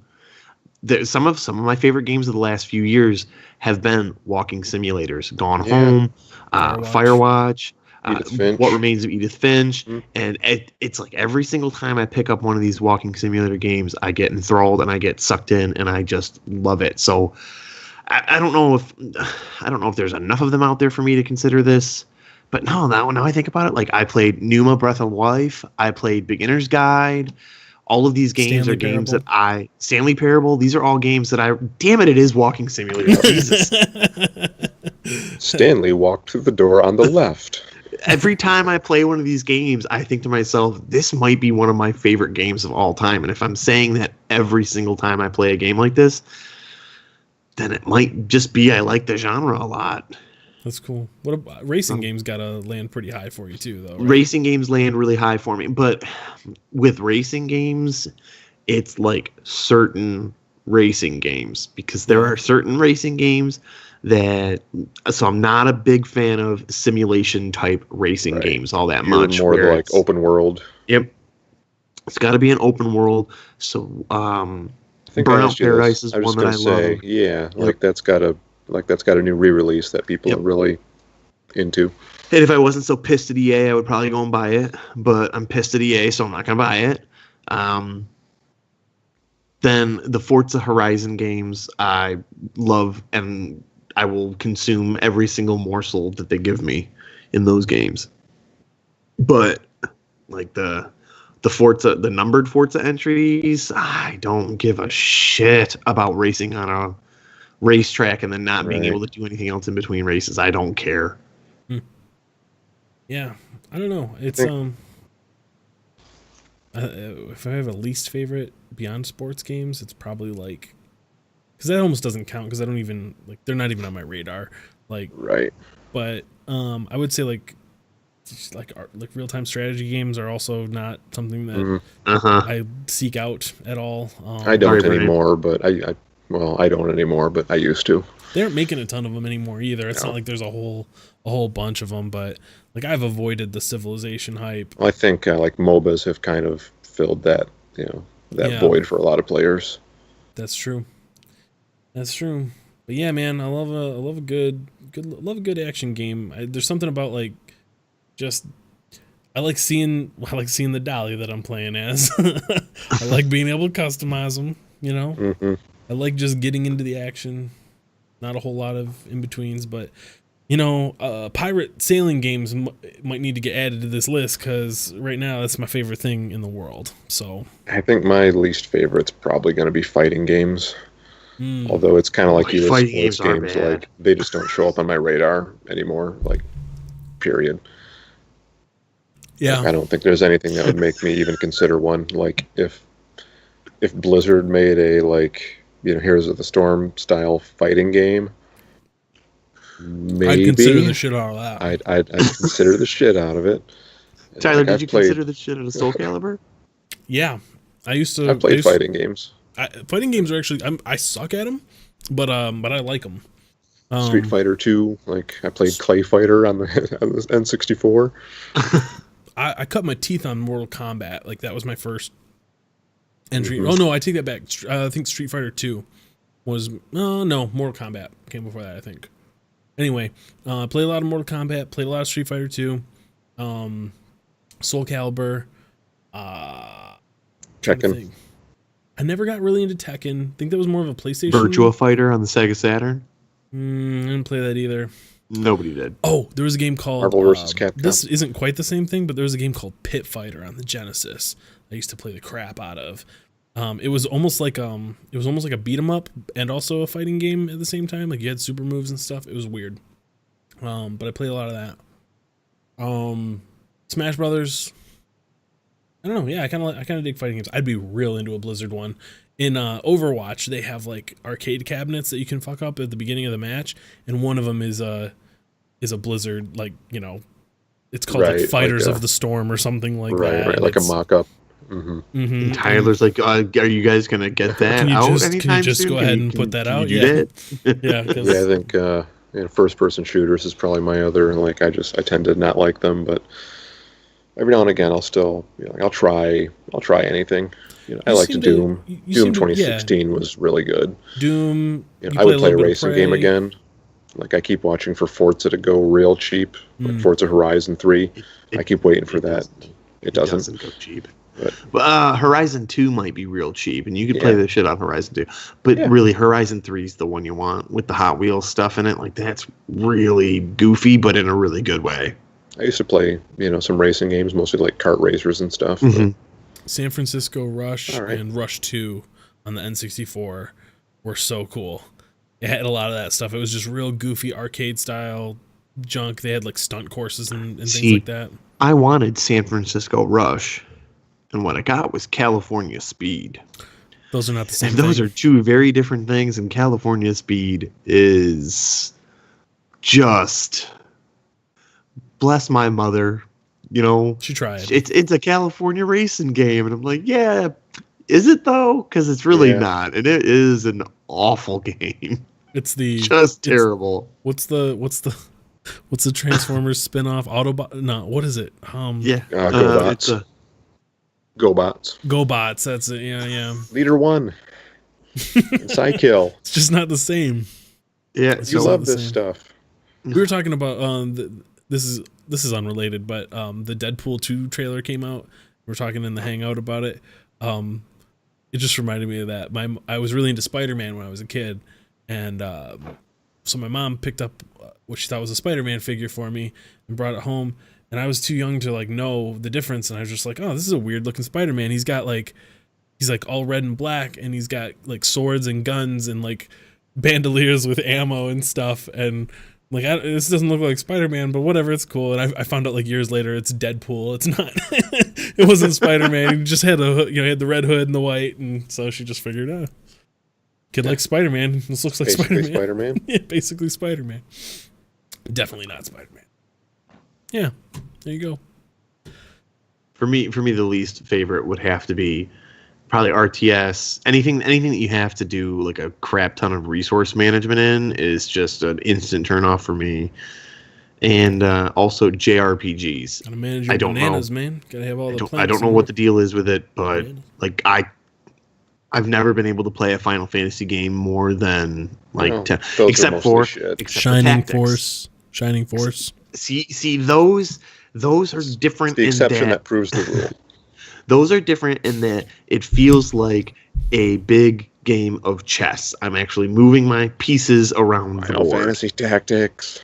Some of my favorite games of the last few years have been walking simulators. Gone Yeah. Home, Firewatch. Firewatch, Edith Finch. What Remains of Edith Finch, Mhm. and it's like every single time I pick up one of these walking simulator games, I get enthralled and I get sucked in, and I just love it. So I don't know if there's enough of them out there for me to consider this. But no, now I think about it, like I played Numa Breath of Life, I played Beginner's Guide. All of these games Stanley are games Parable. Stanley Parable. These are all games that damn it is walking simulator. Jesus. Stanley walked through the door on the left. Every time I play one of these games, I think to myself, this might be one of my favorite games of all time. And if I'm saying that every single time I play a game like this, then it might just be I like the genre a lot. That's cool. What about racing games? Gotta land pretty high for you too, though. Right? Racing games land really high for me, but with racing games, it's like certain racing games, because there are certain racing games that. So I'm not a big fan of simulation type racing Right. games all that You're much. more where like it's- open world. Yep, it's got to be an open world. So I think I Burnout asked you Paradise this. is I was one that I just gonna say, love. yeah, like that's got a new re-release that people Yep. are really into. And if I wasn't so pissed at EA, I would probably go and buy it. But I'm pissed at EA, so I'm not gonna buy it. Then the Forza Horizon games I love, and I will consume every single morsel that they give me in those games. But like the numbered Forza entries, I don't give a shit about racing on a racetrack and then not being Right. able to do anything else in between races. I don't care. Yeah, I don't know. It's if I have a least favorite beyond sports games, it's probably like, because that almost doesn't count because I don't even like, they're not even on my radar. Like, Right. but I would say like real time strategy games are also not something that Mhm. I seek out at all. I don't Sorry, Brian. anymore, but I don't anymore, but I used to. They aren't making a ton of them anymore either. It's No. not like there's a whole bunch of them, but like I've avoided the Civilization hype. I think like MOBAs have kind of filled that Yeah. void for a lot of players. That's true. That's true. But yeah, man, I love a good action game. There's something about like just I like seeing the dolly that I'm playing as. I like being able to customize them. You know, Hmm. I like just getting into the action. Not a whole lot of in betweens, but you know, pirate sailing games might need to get added to this list because right now that's my favorite thing in the world. So, I think my least favorite's probably going to be fighting games. mm, Although it's kind of like Like, you with fighting sports games are games, bad. like they just don't show up on my radar anymore. Like, period. yeah, I don't think there's anything that would make me even consider one. Like if Blizzard made a like Heroes of the Storm style fighting game. Maybe I'd consider the shit out of that. I'd consider the shit out of it. Tyler, Like, did you consider the shit out of Soul Calibur? Yeah, I played fighting games. Fighting games are actually I suck at them, but I like them. Street Fighter 2, like I played Clay Fighter on the N64. I cut my teeth on Mortal Kombat. Like that was my first entry. Mhm. Oh no, I take that back. I think Street Fighter 2 was no, Mortal Kombat came before that, I think. Anyway, played a lot of Mortal Kombat, played a lot of Street Fighter 2, Soul Calibur, Tekken. I never got really into Tekken. I think that was more of a PlayStation. Virtua Fighter on the Sega Saturn. I didn't play that either. Nobody did. Oh, there was a game called Marvel vs. Capcom. This isn't quite the same thing, but there was a game called Pit Fighter on the Genesis. I used to play the crap out of. It was almost like a beat 'em up and also a fighting game at the same time. Like you had super moves and stuff. It was weird. But I played a lot of that. Smash Brothers. I don't know. Yeah, I kind of dig fighting games. I'd be real into a Blizzard one. In Overwatch, they have like arcade cabinets that you can fuck up at the beginning of the match, and one of them is a Blizzard, like, it's called like Fighters of the Storm or something like that. Right, like a mock-up. Mm-hmm. Mm-hmm. Tyler's like, are you guys gonna get that Can you out just, anytime can you just soon? go ahead and put that out? You Yeah, did? yeah. Yeah, I think first-person shooters is probably my other. Like I tend to not like them, but every now and again I'll still, I'll try anything. I liked Doom. Doom 2016 was really good. Doom. I would play a racing game again. Like I keep watching for Forza to go real cheap, like Forza Horizon 3. I keep waiting for that. It doesn't go cheap. But Horizon 2 might be real cheap, and you could play the shit on Horizon 2. But really, Horizon 3 is the one you want with the Hot Wheels stuff in it. Like that's really goofy, but in a really good way. I used to play, some racing games, mostly like kart racers and stuff. Mm-hmm. San Francisco Rush and Rush 2 on the N64 were so cool. It had a lot of that stuff. It was just real goofy arcade style junk. They had like stunt courses and things like that. I wanted San Francisco Rush, and what I got was California Speed. Those are not the same thing. Those are two very different things, and California Speed is just, bless my mother, she tried. It's a California racing game, and I'm like, yeah, is it though? Because it's really not, and it is an awful game. It's terrible. What's the Transformers spinoff? Autobot? No, what is it? GoBots. GoBots. GoBots. That's it. Yeah. Leader 1. Psykill. It's just not the same. Yeah, you love this stuff. We were talking about this is unrelated, but the Deadpool 2 trailer came out. We were talking in the Hangout about it. It just reminded me of that. I was really into Spider-Man when I was a kid, and so my mom picked up what she thought was a Spider-Man figure for me and brought it home. And I was too young to like know the difference, and I was just like, "Oh, this is a weird looking Spider-Man. He's like all red and black, and he's got like swords and guns and like bandoliers with ammo and stuff." And like, this doesn't look like Spider-Man, but whatever, it's cool. And I found out like years later, it's Deadpool. It's not. It wasn't Spider-Man. He just had had the red hood and the white, and so she just figured, kid likes Spider-Man. This looks like Spider-Man. Yeah, basically Spider-Man. Definitely not Spider-Man. Yeah, there you go. For me, the least favorite would have to be probably RTS. Anything that you have to do like a crap ton of resource management in is just an instant turn off for me. And also JRPGs. Gotta manage your bananas, man. Gotta have all the plants. I don't know what the deal is with it, but like I've never been able to play a Final Fantasy game more than like 10, except for Shining Force. Shining Force. See those are different. It's the exception that proves the rule. Those are different in that it feels like a big game of chess. I'm actually moving my pieces around the board. Final Fantasy Tactics.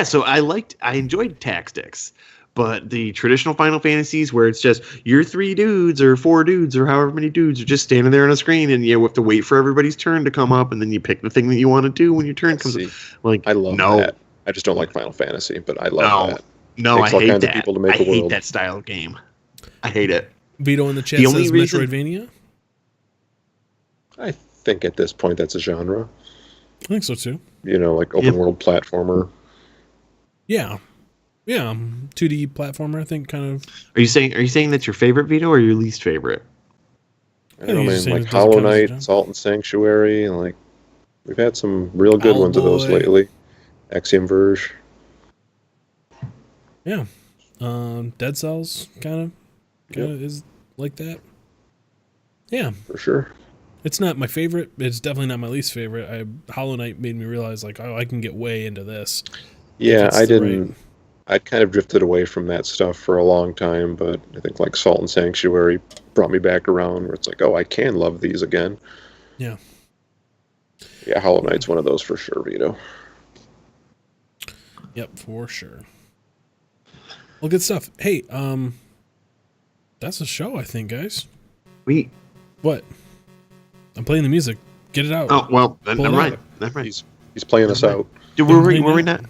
So I enjoyed Tactics, but the traditional Final Fantasies where it's just your 3 dudes or 4 dudes or however many dudes are just standing there on a screen, and you have to wait for everybody's turn to come up, and then you pick the thing that you want to do when your turn comes up. Like, I love that. I just don't like Final Fantasy, but I love that. No, I hate that. I hate that style of game. I hate it. Vito in the chat says Metroidvania. I think at this point that's a genre. I think so too. Like open world platformer. Yeah. Yeah. 2D platformer, I think, kind of. Are you saying that's your favorite, Vito, or your least favorite? I don't know, you're man. saying Like it doesn't Hollow count as a Knight, genre? Salt and Sanctuary, and like we've had some real good ones of those Owlboy. lately. Axiom Verge. Yeah. Dead Cells kind of is like that. Yeah. For sure. It's not my favorite. It's definitely not my least favorite. Hollow Knight made me realize, like, oh, I can get way into this. Yeah, it's I the didn't. right- I'd kind of drifted away from that stuff for a long time, but I think like Salt and Sanctuary brought me back around where it's like, oh, I can love these again. Yeah. Yeah, Hollow Knight's one of those for sure, Vito. Yep, for sure. Well, good stuff. Hey, that's a show, I think, guys. We. What? I'm playing the music. Get it out. Oh well, then Pull it never out. mind. Never mind. He's playing us out. Were we Right not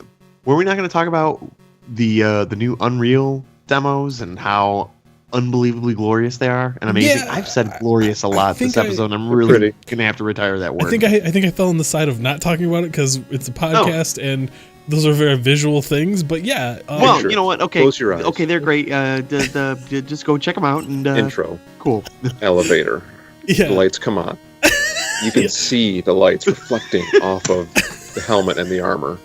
going to talk about the new Unreal demos and how unbelievably glorious they are and amazing? Yeah, I've said glorious a lot think this episode. I'm They're really pretty. gonna have to retire that word. I think I fell on the side of not talking about it because it's a podcast and those are very visual things. But yeah, well, Sure. you know what? Okay, Close your eyes. okay, they're great. Just go check them out and Intro, cool. elevator, yeah, the lights come on. You can see the lights reflecting off of the helmet and the armor.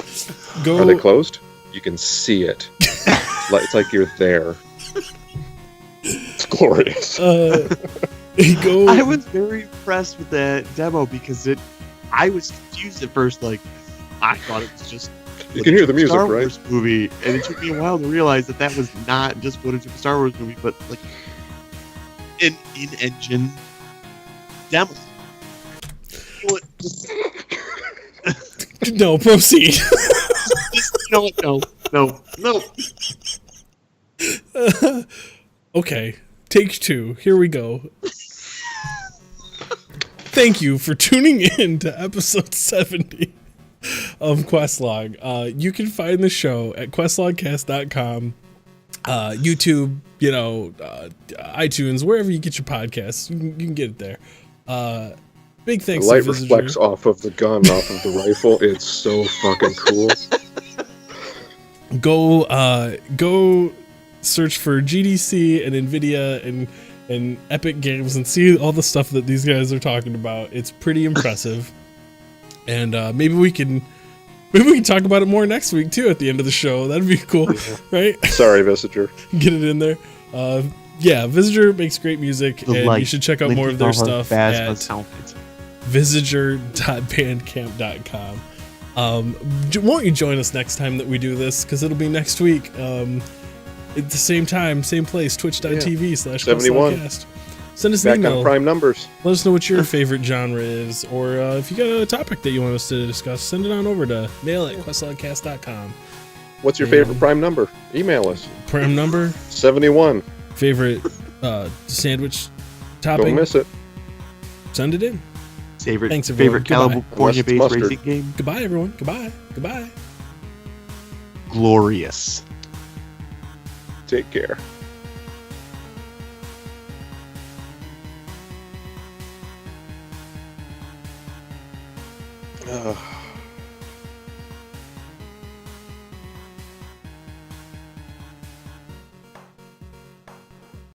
go. Are they closed? You can see it. It's like you're there. It's glorious. Go. I was very impressed with that demo because I was confused at first. Like, I thought it was just. You can hear the music, Star right? Wars movie, and it took me a while to realize that was not just footage of a Star Wars movie, but like an in-engine demo. What? No, proceed. No. Okay, take two. Here we go. Thank you for tuning in to episode 70 of Questlog. You can find the show at questlogcast.com, YouTube, iTunes, wherever you get your podcasts. You can get it there. Big The thanks light to reflects Visitor. off of the gun, off of the rifle. It's so fucking cool. Go search for GDC and NVIDIA and Epic Games and see all the stuff that these guys are talking about. It's pretty impressive. And maybe we can talk about it more next week too at the end of the show. That'd be cool, right? Sorry, Visitor. Get it in there. Yeah, Visitor makes great music, and you should check out more of their stuff at visitor.bandcamp.com. Won't you join us next time that we do this? Because it'll be next week. At the same time, same place, twitch.tv/questlogcast. Send us an Back email. on prime numbers. Let us know what your favorite genre is, or if you got a topic that you want us to discuss, send it on over to mail@questlogcast.com. What's your favorite prime number? Email us. Prime number, 71. favorite sandwich topping. Don't miss it. Send it in. Thanks, everyone. Favorite Goodbye. California-based Mustard. racing game? Goodbye, everyone. Goodbye. Glorious. Take care. Ugh.